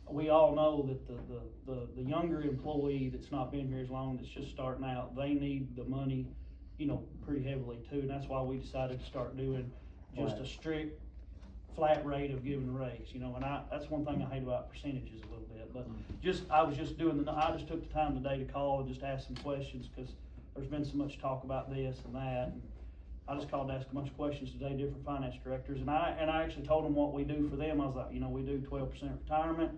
we all know that the younger employee that's not been here as long, that's just starting out, they need the money, you know, pretty heavily too, and that's why we decided to start doing just a strict flat rate of giving a raise, you know, and that's one thing I hate about percentages a little bit, but I was just I just took the time today to call and just ask some questions, cause there's been so much talk about this and that, and I just called to ask a bunch of questions today, different finance directors, and I actually told them what we do for them. I was like, you know, we do 12% retirement,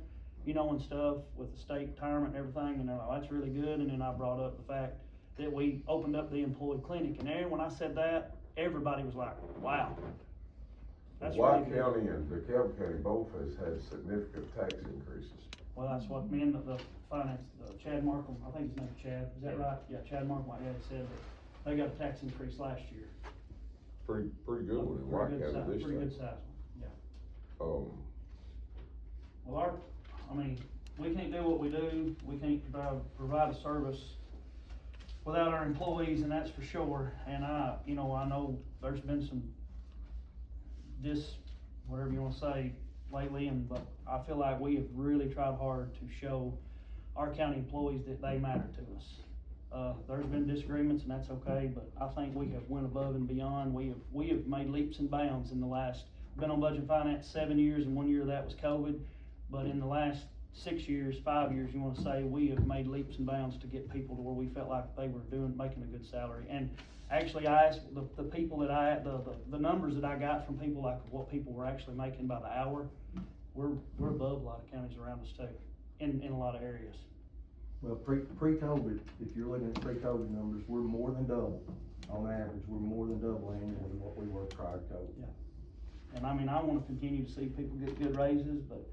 you know, and stuff with the state retirement and everything, and they're like, that's really good, and then I brought up the fact that we opened up the employee clinic, and there, when I said that, everybody was like, wow. That's really White good. County and DeKalb County both has had significant tax increases. Well, that's what me and the finance, Chad Markham, I think his name's Chad, is that right? Yeah, Chad Markham, my dad said that they got a tax increase last year. Pretty good one in White Pretty good County size, this pretty time. good size one, yeah. Well, we can't do what we do, we can't provide a service without our employees, and that's for sure, and I know there's been some whatever you wanna say lately, but I feel like we have really tried hard to show our county employees that they matter to us. There's been disagreements, and that's okay, but I think we have went above and beyond. We have made leaps and bounds in the last, been on budget finance 7 years, and 1 year of that was COVID, but in the last 6 years, 5 years, you wanna say, we have made leaps and bounds to get people to where we felt like they were making a good salary. And actually, I asked the people that the numbers that I got from people, like what people were actually making by the hour, we're above a lot of counties around us too, in a lot of areas. Well, pre-COVID, if you're looking at pre-COVID numbers, we're more than double, on average, we're more than double annually what we were prior to COVID. Yeah. And I mean, I wanna continue to see people get good raises, but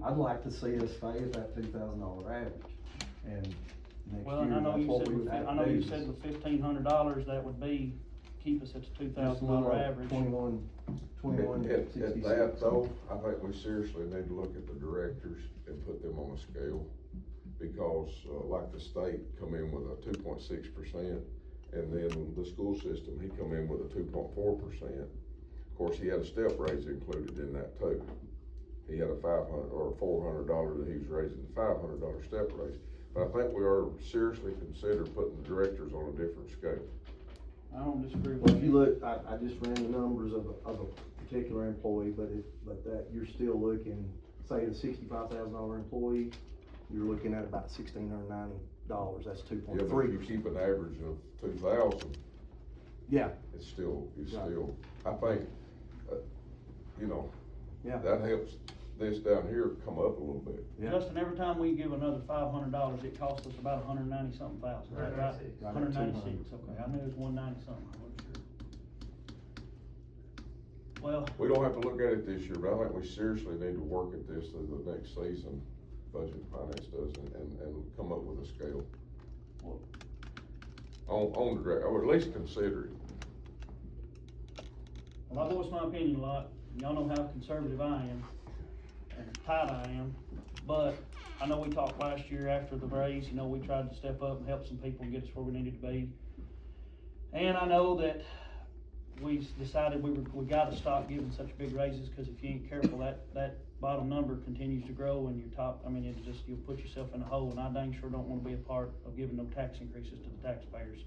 I'd like to see us stay at that $2,000 average, and next well, and I year, know that's you what said, we would have to do. you said with $1,500, that would keep us at the $2,000 average. 21, At 66. that though, I think we seriously need to look at the directors and put them on a scale. Because, like the state come in with a 2.6%, and then the school system, he come in with a 2.4%. Of course, he had a step raise included in that too. He had a $500 or $400 that he was raising, the $500 step raise. But I think we are seriously consider putting the directors on a different scale. I don't disagree with Well, you. if you look, I just ran the numbers of a particular employee, but that, you're still looking, say the $65,000 employee, you're looking at about $1,690, that's Yeah, but if you 2.3%. keep an average of 2,000, Yeah, it's still, Right. I think, you know, yeah, that helps this down here come up a little bit. yeah. Justin, every time we give another $500, it costs us about 190-something thousand, right? 196. Right at 196, 200. okay, I knew it was 190-something, I wasn't sure. Well, We don't have to look at it this year, but I think we seriously need to work at this through the next season, budget and finance does, and come up with a scale. Well- On the direct, or at least consider it. I voice my opinion a lot, y'all know how conservative I am, and tight I am, but I know we talked last year after the raise, we tried to step up and help some people and get us where we needed to be. And I know that we decided we gotta stop giving such big raises, cause if you ain't careful, that bottom number continues to grow, and your top, you'll put yourself in a hole, and I dang sure don't wanna be a part of giving no tax increases to the taxpayers.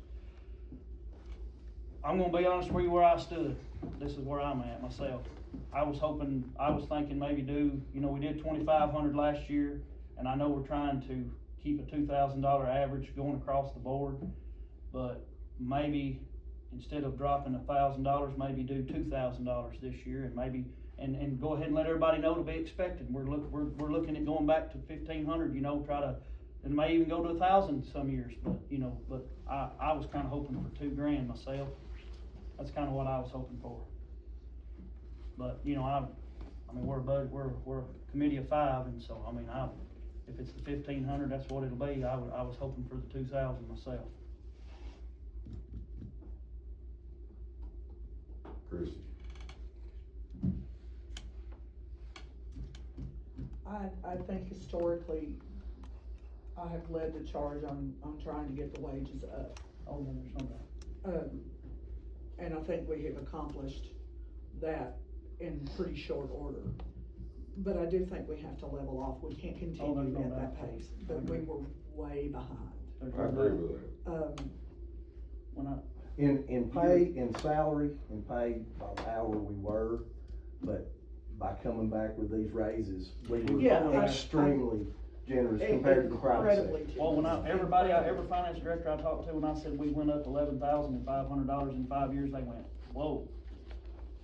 I'm gonna be honest with you where I stood. This is where I'm at myself. I was thinking maybe we did 2,500 last year, and I know we're trying to keep a $2,000 average going across the board, but maybe instead of dropping $1,000, maybe do $2,000 this year, and maybe, and go ahead and let everybody know to be expected. We're looking at going back to 1,500, try to, and may even go to 1,000 some years, but I was kinda hoping for $2,000 myself. That's kinda what I was hoping for. But, we're a committee of 5, and so, if it's the 1,500, that's what it'll be. I was hoping for the 2,000 myself. Christie. I think historically, I have led the charge on trying to get the wages up. Oh, no, there's no doubt. And I think we have accomplished that in pretty short order. But I do think we have to level off, we can't there's continue no at that doubt. pace, but we were way behind. There's I no agree doubt. with that. When I, In pay, in salary, in pay by the hour we were, but by coming back with these raises, we Yeah, were I- extremely generous compared to the private Incredibly sector. well, when I, generous. every finance director I talked to, when I said we went up $11,500 in 5 years, they went, whoa.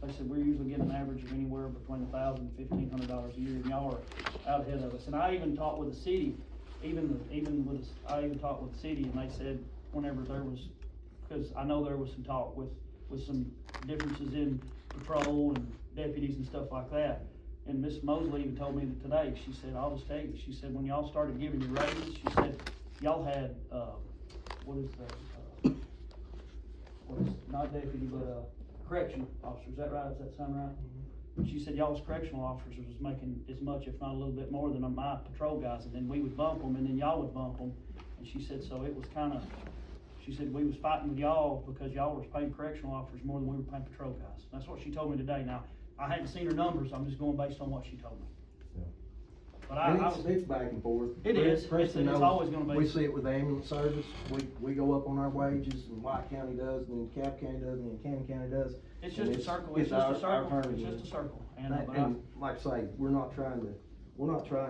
They said, we're usually getting an average of anywhere between $1,000 and $1,500 a year, and y'all are out ahead of us. And I even talked with the city, I even talked with the city, and they said, whenever there was, cause I know there was some talk with some differences in patrol and deputies and stuff like that. And Miss Mosley even told me that today, she said, I'll just tell you, she said, when y'all started giving your raises, she said, y'all had, not deputy, but, correctional officers, is that right? Does that sound right? And she said, y'all's correctional officers was making as much, if not a little bit more than my patrol guys, and then we would bump them, and then y'all would bump them. And she said, so it was kinda, she said, we was fighting with y'all because y'all was paying correctional officers more than we were paying patrol guys. That's what she told me today. Now, I hadn't seen her numbers, I'm just going based on what she told me. Yeah. But I And was, it's back and forth. It is. Preston It's knows. always gonna be. We see it with the ambulance service, we go up on our wages, and White County does, and then DeKalb County does, and then Cannon County does. it's and just a circle, it's just our a circle, turn it's again. just a circle. And, And, but I, like I say, we're not trying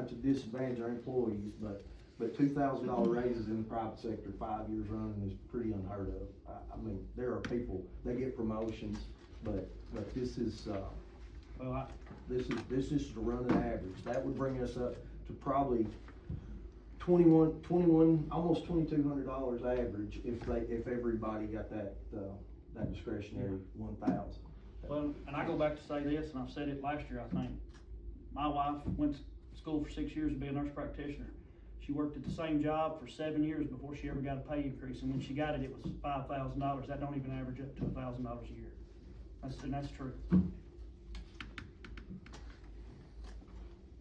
to disadvantage our employees, but $2,000 raises in the private sector 5 years running is pretty unheard of. I mean, there are people, they get promotions, but this is, well, this is the running average. That would bring us up to probably 21, almost $2,200 average if everybody got that discretionary 1,000. well, and I go back to say this, and I've said it last year, I think. My wife went to school for 6 years to be a nurse practitioner. She worked at the same job for 7 years before she ever got a pay increase, and when she got it, it was $5,000. That don't even average up to $1,000 a year. That's true.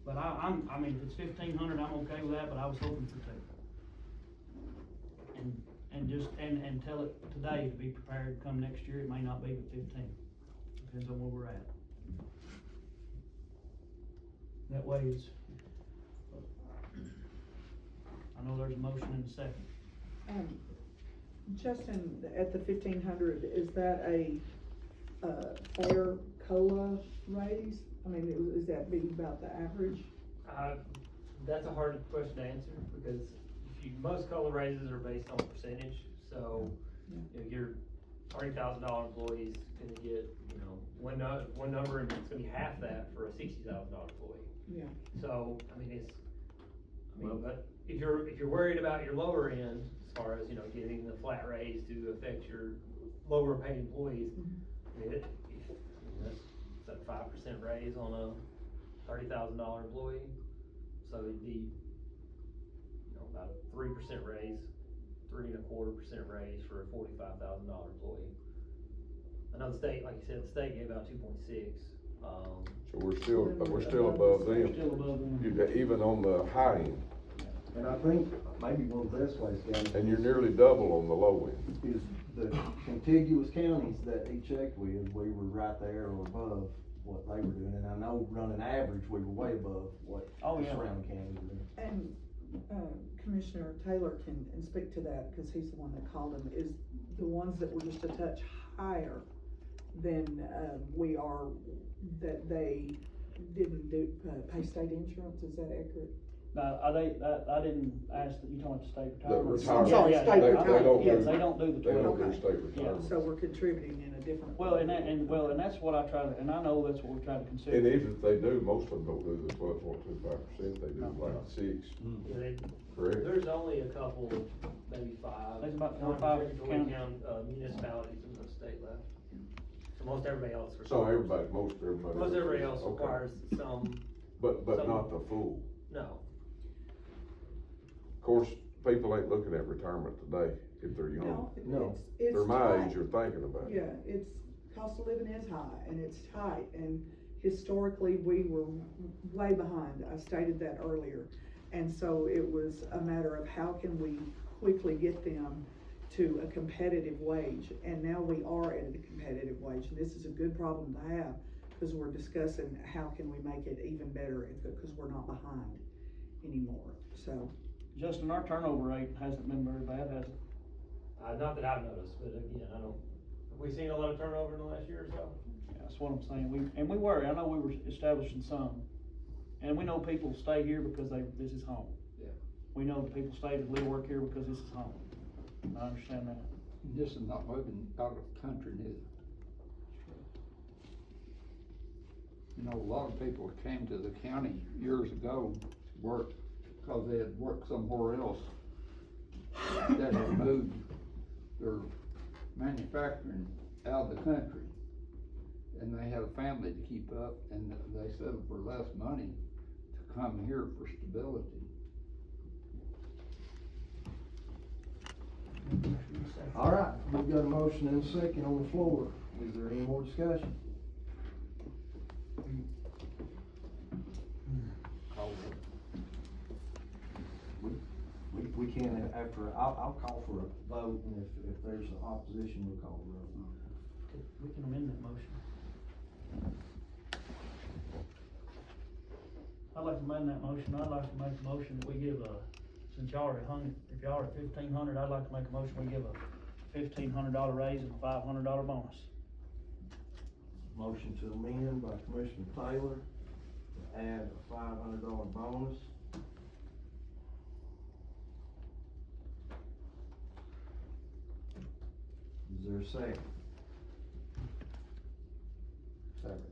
But I mean, if it's 1,500, I'm okay with that, but I was hoping for 2. And tell it today to be prepared come next year, it may not be but 15. Depends on where we're at. That way it's, I know there's a motion and a second. Justin, at the 1,500, is that a fair COLA raise? I mean, is that being about the average? That's a hard question to answer, because most COLA raises are based on percentage, so, you know, your $30,000 employee's gonna get, you know, one number, and it's gonna be half that for a $60,000 employee. Yeah. So, but if you're worried about your lower end, as far as, you know, getting the flat raise to affect your lower paid employees, I mean, that's a 5% raise on a $30,000 employee, so it'd be, you know, about a 3% raise, 3.25% raise for a $45,000 employee. I know the state, like you said, the state gave out 2.6, So we're still above them. Still above them. Even on the high end, And I think maybe one of the best ways, guys. and you're nearly double on the low end. Is the contiguous counties that he checked with, we were right there or above what they were doing, and I know running average, we were way above what Oh, the yeah. surrounding counties were doing. And, Commissioner Taylor can speak to that, cause he's the one that called them, is the ones that were just a touch higher than, we are, that they didn't do, pay state insurance, is that accurate? I didn't ask, you talking about the state The retirement. retirement. I'm sorry, Yeah, state yeah, retirement, Yeah, yes. they don't do the They don't 12. do state retirement. So we're contributing in a different. Well, and that's what I try to, and I know that's what we try to consider. And even if they do, most of them don't do the 12.25%, they do like 6, yeah, correct? there's only a couple, maybe 5. There's about 4 or 5 non-contributory municipalities in the state left. So most everybody else. So most everybody. Most everybody else Okay. requires some, But some- not the full. no. Of course, people ain't looking at retirement today if they're young. No. It's They're my tight. age, you're thinking about it. Yeah, it's, cost of living is high, and it's tight, and historically, we were way behind, I stated that earlier. And so it was a matter of how can we quickly get them to a competitive wage, and now we are at a competitive wage, and this is a good problem to have, because we're discussing how can we make it even better, because we're not behind anymore, so. Justin, our turnover rate hasn't been very bad, has it? Not that I've noticed, but again, I don't, have we seen a lot of turnover in the last year or so? Yeah, that's what I'm saying, I know we were establishing some, and we know people stay here because this is home. Yeah. We know that people stay that live, work here because this is home, I understand that. This is not moving out of the country neither. You know, a lot of people came to the county years ago to work because they had worked somewhere else that had moved their manufacturing out of the country. And they had a family to keep up, and they settled for less money to come here for stability. All right, we've got a motion and a second on the floor. Is there any more discussion? We can, I'll call for a vote, and if there's an opposition, we'll call for a vote. We can amend that motion. I'd like to amend that motion, I'd like to make a motion that we give since y'all already if y'all are at 1,500, I'd like to make a motion, we give a $1,500 raise and a $500 bonus. Motion to amend by Commissioner Taylor to add a $500 bonus. Is there a second? Second.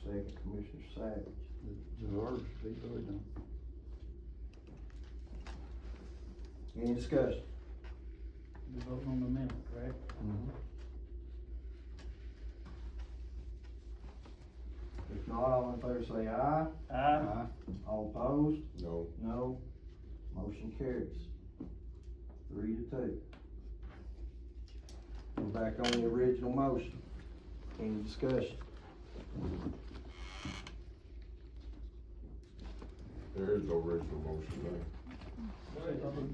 Second, Commissioner Savage. Deserves to be really done. Any discussion? You're voting on the amendment, correct? If not, all in favor say aye. Aye. All opposed? No. No. Motion carries. 3-2. We're back on the original motion. Any discussion? There is no original motion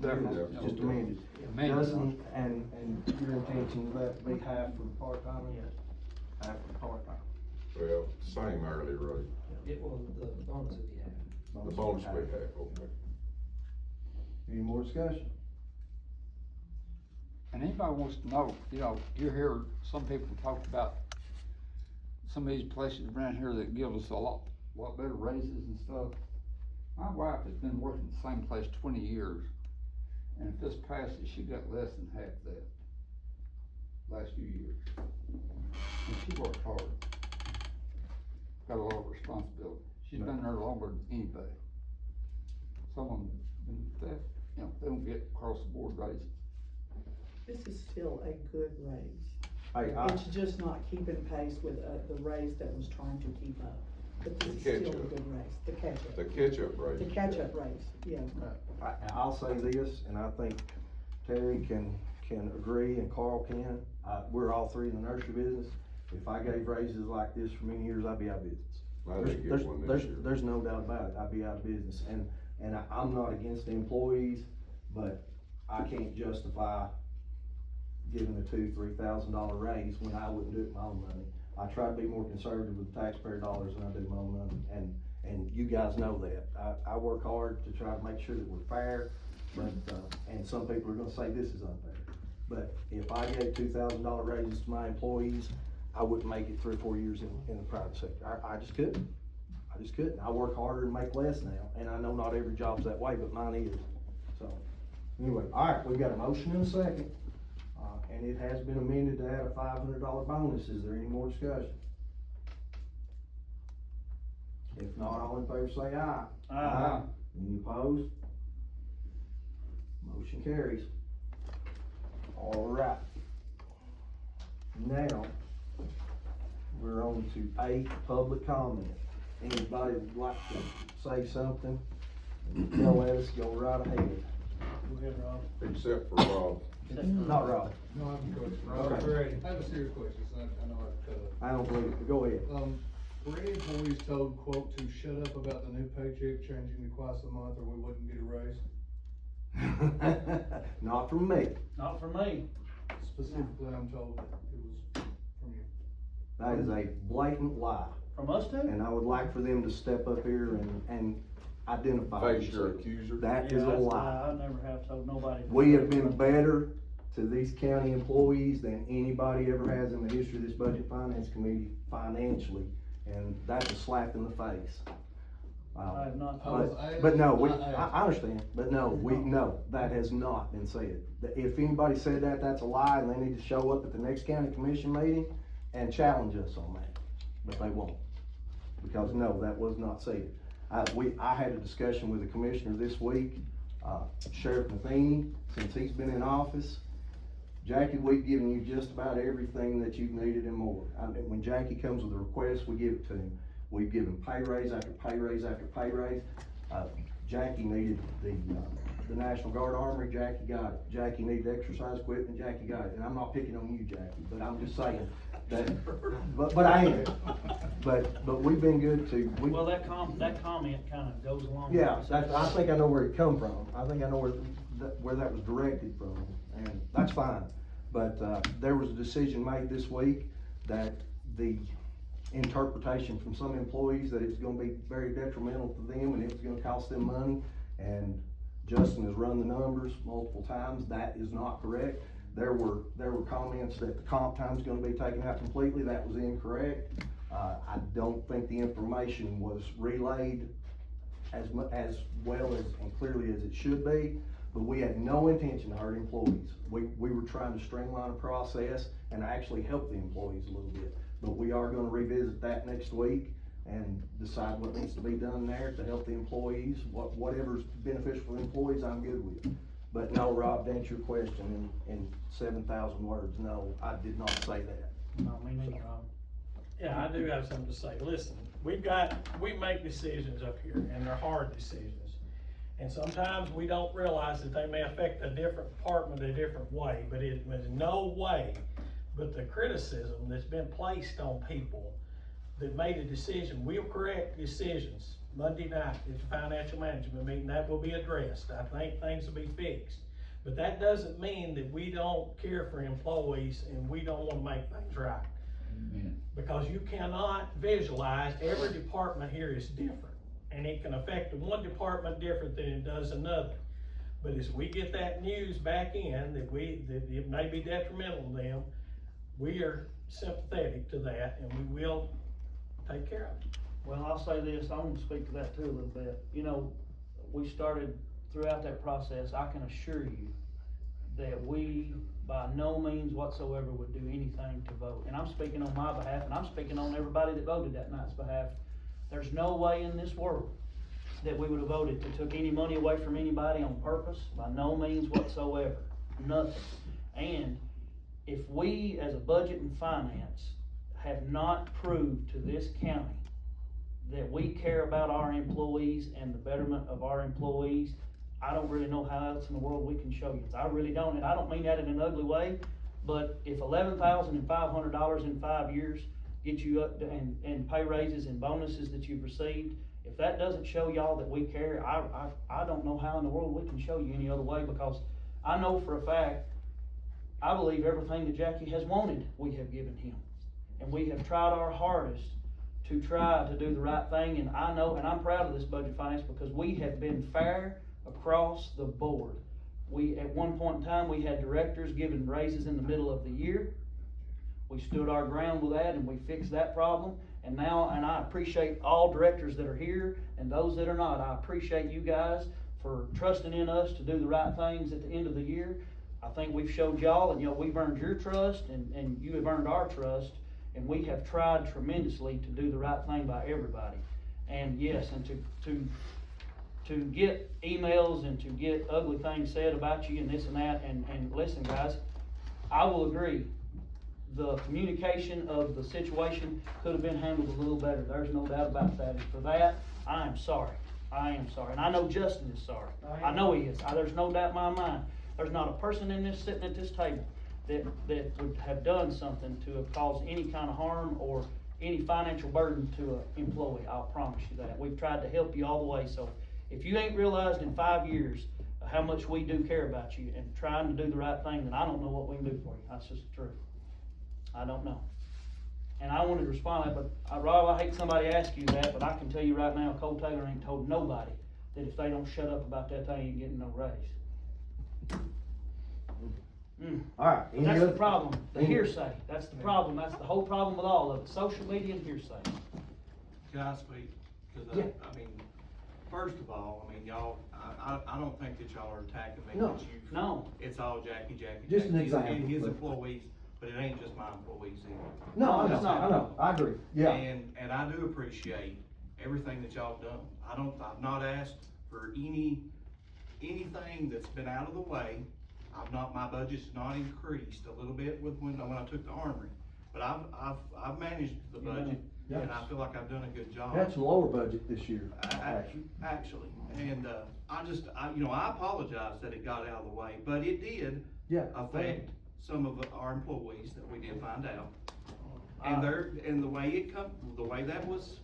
Definitely. Yeah. Just amended. Amended. Doesn't, and your intention, will that be half for the part-time? Yes. Half for the part-time. there. Well, same hourly rate, It will, the bonus would be half. the bonus will be half, okay. Any more discussion? And anybody wants to know, you know, you hear some people talk about some of these places around here that give us a lot better raises and stuff. My wife has been working the same place 20 years, and if this passes, she got less than half that last few years. And she worked hard, got a lot of responsibility. She's been there longer than anybody. Some of them, you know, they don't get across the board raises. This is still a good raise. Hey, It's just not keeping pace with, the raise that was trying to keep up. But this is The still a catch-up. good raise, the catch-up. The catch-up rate. The catch-up raise, yeah. I'll say this, and I think Terry can agree, and Carl can, we're all three in the nursery business. If I gave raises like this for many years, I'd be out of business. I didn't get one this year. There's no doubt about it, I'd be out of business, and I'm not against the employees, but I can't justify giving a $2,000-3,000 raise when I wouldn't do it with my own money. I try to be more conservative with taxpayer dollars than I do my own money, and you guys know that. I work hard to try to make sure that we're fair, but, and some people are gonna say this is unfair. But if I gave $2,000 raises to my employees, I wouldn't make it 3 or 4 years in the private sector. I just couldn't. I work harder and make less now, and I know not every job's that way, but mine is. So, anyway, all right, we've got a motion and a second. And it has been amended to add a $500 bonus. Is there any more discussion? If not, all in favor say aye. Aye. Any opposed? Motion carries. All right. Now, we're on to 8, public comment. Anybody would like to say something? Tell us, go right ahead. Go ahead, Rob. Except for Rob. Not Rob. No, I have a question. Okay. I have a serious question, so I know I've cut I don't believe it, go ahead. Were any employees told, quote, to shut up about the new paycheck changing to twice a month or we wouldn't get a raise? Not from me. Not for me. Specifically, I'm told that it was from you. That is a blatant lie. From us too? And I would like for them to step up here and identify Face your themselves. accuser. That is Yeah, a that's lie. I never have told nobody. We have been better to these county employees than anybody ever has in the history of this Budget Finance Committee financially, and that's a slap in the face. I have not. I was But no, asked- I understand, but no, that has not been said. If anybody said that, that's a lie, and they need to show up at the next county commission meeting and challenge us on that, but they won't. Because no, that was not said. I had a discussion with the commissioner this week, Sheriff Matheny, since he's been in office. Jackie, we've given you just about everything that you've needed and more. When Jackie comes with a request, we give it to him. We've given pay raise after pay raise after pay raise. Jackie needed the National Guard Armory, Jackie got it. Jackie needed exercise equipment, Jackie got it. And I'm not picking on you, Jackie, but I'm just saying that, but I am. But we've been good to, Well, that comment kinda goes along. yeah, with that's, I think I know where it come from. I think I know where that was directed from, and that's fine. But, there was a decision made this week that the interpretation from some employees that it's gonna be very detrimental to them and it was gonna cost them money. And Justin has run the numbers multiple times. That is not correct. There were comments that the comp time's gonna be taken out completely. That was incorrect. I don't think the information was relayed as well as and clearly as it should be, but we had no intention to hurt employees. We were trying to streamline a process and actually help the employees a little bit. But we are gonna revisit that next week and decide what needs to be done there to help the employees. Whatever's beneficial for the employees, I'm good with. But no, Rob, to answer your question in 7,000 words, no, I did not say that. No, me neither, Rob. Yeah, I do have something to say. Listen, we make decisions up here, and they're hard decisions. And sometimes we don't realize that they may affect a different department a different way, but it was no way but the criticism that's been placed on people that made a decision. We'll correct decisions. Monday night is a financial management meeting, that will be addressed. I think things will be fixed. But that doesn't mean that we don't care for employees and we don't wanna make things right. Amen. Because you cannot visualize, every department here is different, and it can affect one department different than it does another. But as we get that news back in, that it may be detrimental to them, we are sympathetic to that, and we will take care of it. Well, I'll say this, I want to speak to that too a little bit. You know, we started throughout that process, I can assure you that we by no means whatsoever would do anything to vote. And I'm speaking on my behalf, and I'm speaking on everybody that voted that night's behalf. There's no way in this world that we would have voted to took any money away from anybody on purpose, by no means whatsoever, nothing. And if we, as a budget and finance, have not proved to this county that we care about our employees and the betterment of our employees, I don't really know how else in the world we can show you. I really don't, and I don't mean that in an ugly way, but if $11,500 in 5 years gets you up to, and pay raises and bonuses that you've received, if that doesn't show y'all that we care, I don't know how in the world we can show you any other way, because I know for a fact, I believe everything that Jackie has wanted, we have given him. And we have tried our hardest to try to do the right thing, and I know, and I'm proud of this budget finance because we have been fair across the board. At one point in time, we had directors giving raises in the middle of the year. We stood our ground with that and we fixed that problem. And now, and I appreciate all directors that are here and those that are not. I appreciate you guys for trusting in us to do the right things at the end of the year. I think we've showed y'all, and we've earned your trust and you have earned our trust. And we have tried tremendously to do the right thing by everybody. And yes, and to get emails and to get ugly things said about you and this and that, and listen guys, I will agree, the communication of the situation could have been handled a little better, there's no doubt about that, and for that, I am sorry. I am sorry, and I know Justin is sorry. I I am. know he is. There's no doubt in my mind. There's not a person in this, sitting at this table, that would have done something to have caused any kind of harm or any financial burden to an employee. I'll promise you that. We've tried to help you all the way, so if you ain't realized in 5 years how much we do care about you and trying to do the right thing, then I don't know what we can do for you. That's just the truth. I don't know. And I wanted to respond to that, but Rob, I hate somebody ask you that, but I can tell you right now, Cole Taylor ain't told nobody that if they don't shut up about that, they ain't getting no raise. Alright, any That's the other? problem, the any- hearsay, that's the problem, that's the whole problem with all of it, social media and hearsay. Can I speak? Cause Yeah. I mean, first of all, I mean, y'all, I don't think that y'all are attacking me. No. that you've- No. It's all Jackie. Just an His- example, His but- employees, but it ain't just my employees either. No, I it's know, not. I know, I agree, yeah. And I do appreciate everything that y'all done. I've not asked for anything that's been out of the way. My budget's not increased a little bit when I took the armory. But I've managed the budget, Yeah. and I feel like I've done a good job. That's a lower budget this year, actually. Actually, and, I apologize that it got out of the way, but it did Yeah. affect some of our employees that we did find out. And the way that was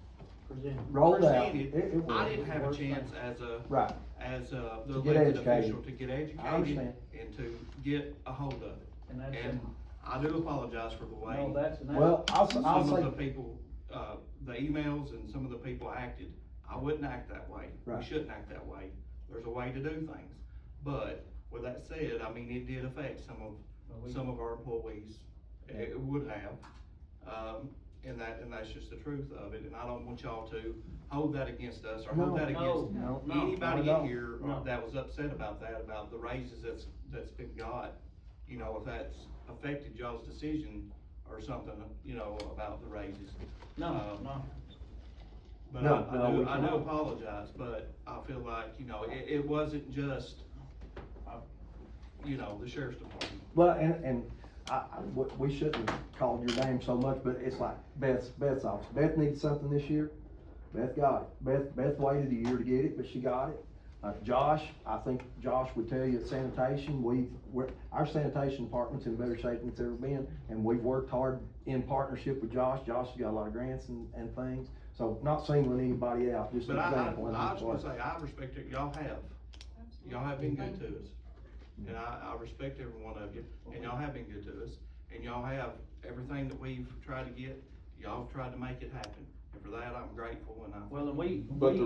Presented. Rolled out. presented, It was. I didn't have a chance as the Right, get elected educated. official to get I educated understand. and to get a hold of it. And that's, And I do apologize for the way. no, that's, and that's. well, I'll Some say, of the people, the emails and some of the people acted, I wouldn't act that way. We Right. shouldn't act that way. There's a way to do things. But with that said, I mean, it did affect some of our employees. It would have. And that's just the truth of it. And I don't want y'all to hold that against us or hold that against No, anybody not at all. in here No. that was upset about that, about the raises that's been got. You know, if that's affected y'all's decision or something, about the raises. No, Um, no. But No, we I do cannot. apologize, but I feel like, it wasn't just, the sheriff's department. well, and we shouldn't have called your name so much, but it's like Beth's office. Beth needs something this year. Beth got it. Beth waited a year to get it, but she got it. Josh, I think Josh would tell you at sanitation, our sanitation department's in better shape than it's ever been, and we've worked hard in partnership with Josh. Josh has got a lot of grants and things, so not singling anybody out, just an But example. I was gonna say, I respect it, y'all have been good to us. And I respect every one of you, and y'all have been good to us, and y'all have everything that we've tried to get, y'all have tried to make it happen. And for that, I'm grateful, and Well, and we. But the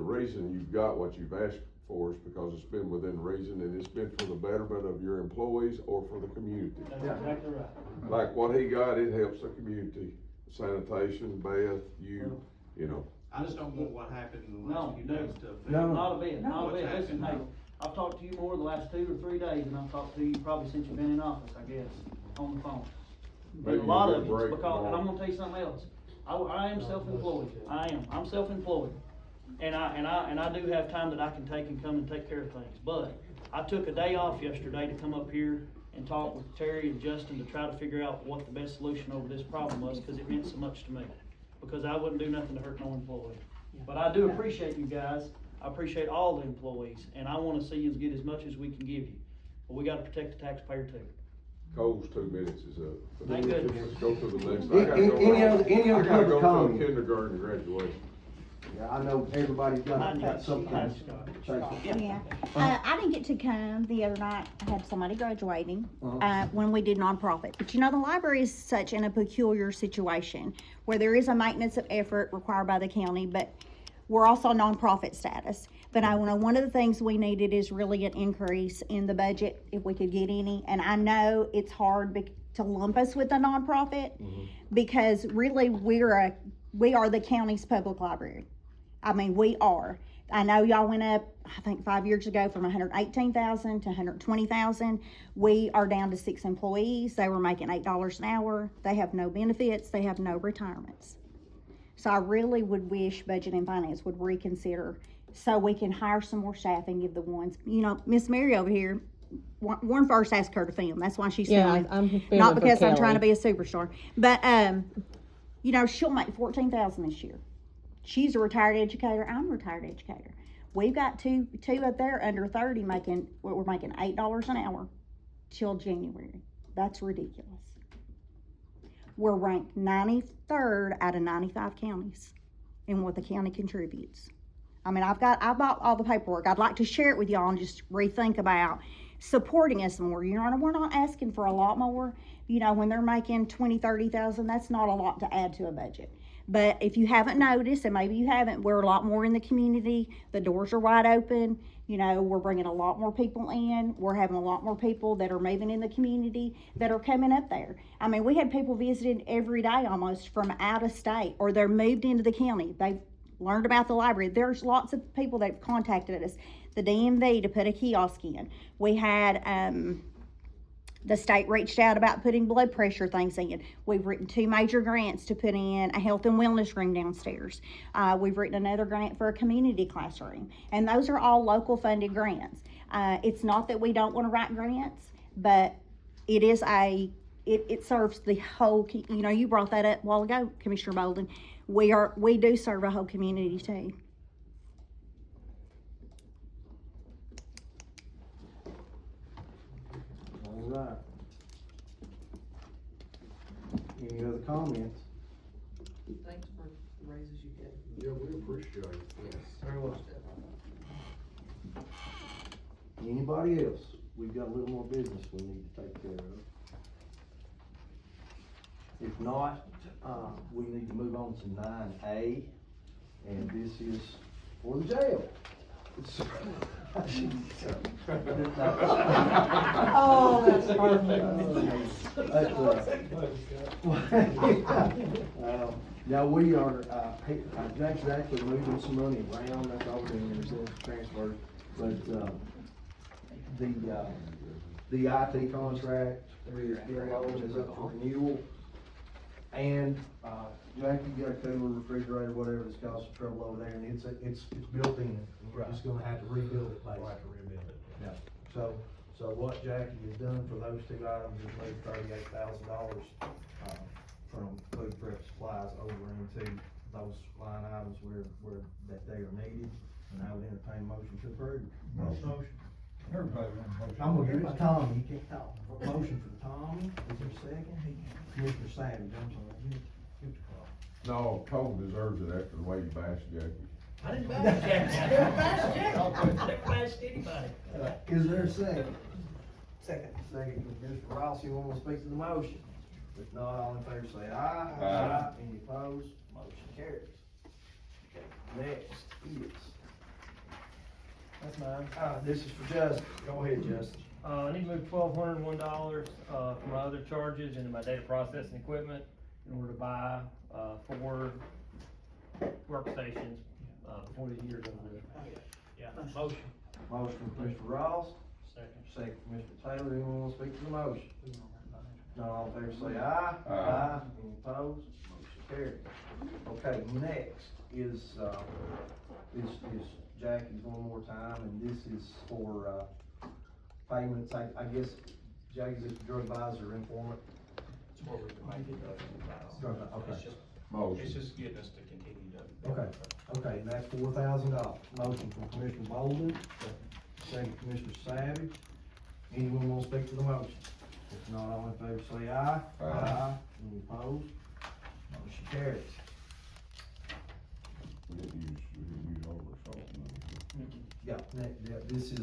reason you've got what you've asked for is because it's been within reason and it's been for the betterment of your employees or for the community. That's exactly right. Like what he got, it helps the community, sanitation, Beth, I just don't want what happened in the No, last few no. days to affect. No. Not a bit, not a What's bit, listen, hey, happened. I've talked to you more the last 2 or 3 days than I've talked to you probably since you've been in office, I guess, on the phone. Maybe And a lot you'll of get a it's break because, and I'm tomorrow. gonna tell you something else, I am self-employed, I'm self-employed. And I do have time that I can take and come and take care of things, but I took a day off yesterday to come up here and talk with Terry and Justin to try to figure out what the best solution over this problem was, cause it meant so much to me. Because I wouldn't do nothing to hurt no employee. But I do appreciate you guys, I appreciate all the employees, and I wanna see us get as much as we can give you. But we gotta protect the taxpayer too. Cole's 2 minutes is up. Thank goodness. Let's go to the next. Any other I gotta public go to a comment? kindergarten graduation. Yeah, I know everybody's got Hi, something. Hi, to Scott. say. Yeah, I didn't get to come the other night, I had somebody graduating, Uh-huh. when we did nonprofit. But the library is such in a peculiar situation, where there is a maintenance of effort required by the county, but we're also nonprofit status. But I know one of the things we needed is really an increase in the budget, if we could get any, and I know it's hard to lump us with a nonprofit, because really, we are the county's public library. I mean, we are. I know y'all went up, I think 5 years ago, from 118,000 to 120,000. We are down to 6 employees. They were making $8 an hour. They have no benefits. They have no retirements. So I really would wish Budget and Finance would reconsider, so we can hire some more staff and give the ones, Miss Mary over here, Warren first asked her to film. That's why she's filming. I'm filming Not for because I'm trying to Kelly. be a superstar, but, she'll make $14,000 this year. She's a retired educator, I'm a retired educator. We've got two up there under 30 we're making $8 an hour till January. That's ridiculous. We're ranked 93rd out of 95 counties in what the county contributes. I mean, I bought all the paperwork. I'd like to share it with y'all and just rethink about supporting us more. Your Honor, we're not asking for a lot more. You know, when they're making 20, 30,000, that's not a lot to add to a budget. But if you haven't noticed, and maybe you haven't, we're a lot more in the community. The doors are wide open. You know, we're bringing a lot more people in. We're having a lot more people that are moving in the community that are coming up there. I mean, we had people visiting every day almost from out of state, or they're moved into the county. They've learned about the library. There's lots of people that have contacted us, the DMV, to put a kiosk in. We had, the state reached out about putting blood pressure things in. We've written 2 major grants to put in a health and wellness room downstairs. We've written another grant for a community classroom. And those are all local funded grants. It's not that we don't want to write grants, but it is it serves the whole, you know, you brought that up a while ago, Commissioner Bolden. We do serve a whole community too. All right. Any other comments? Thanks for the raises you gave. Yeah, we appreciate it. Yes. Very well. Anybody else? We've got a little more business we need to take care of. If not, we need to move on to 9A, and this is for the jail. Oh, that's Now, we are, Jack's actually moving some money around, that's all we're doing, there's a transfer, but, the IT contract, is up for renewal. And, Jack, you got a cooler, refrigerator, whatever that's causing trouble over there, and it's built in, and we're just gonna have to rebuild it, basically. We'll have to rebuild it. Yeah, so what Jackie has done for those 2 items is moved $38,000, from food prep supplies over into those line items where that they are needed, and I would entertain a motion to approve. Motion. Everybody wants a motion. I'm gonna give it to Tommy, you can't talk. Motion for Tommy, is there a second? Commissioner Savage, I'm sorry. Give it to Carl. No, Cole deserves it after the way you bashed Jackie. I didn't bash Jack. I didn't bash Jack. I didn't bash anybody. Is there a second? Second. Second, Mr. Ross, you wanna speak to the motion? If not, all in favor say aye. Aye. Any opposed? Motion carries. Okay, next is, That's mine. this is for Justin. Go ahead, Justin. I need to move $1,201, from my other charges into my data processing equipment in order to buy, 4 workstations, before the year's over with. Yeah, motion. Motion from Mr. Ross, Second. second from Mr. Taylor. Anyone wanna speak to the motion? Not all in favor say aye. Aye. Any opposed? Motion carried. Okay, next is Jackie's one more time, and this is for, payments, I guess, Jackie's the drug advisor informant. It's where we can make it up. Drug, okay. It's just, Motion. it's just getting us to continue to. Okay, and that's $4,000. Motion from Commissioner Bolden, second Commissioner Savage. Anyone want to speak to the motion? If not, all in favor say aye. Aye. Any opposed? Motion carries. We didn't use all of our salt money. Yeah, this is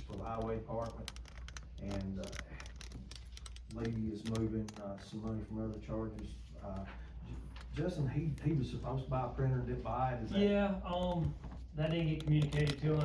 for the highway department, and, Lady is moving, some money from other charges. Justin, he was supposed to buy a printer, didn't buy it, is that? Yeah, that didn't get communicated to him,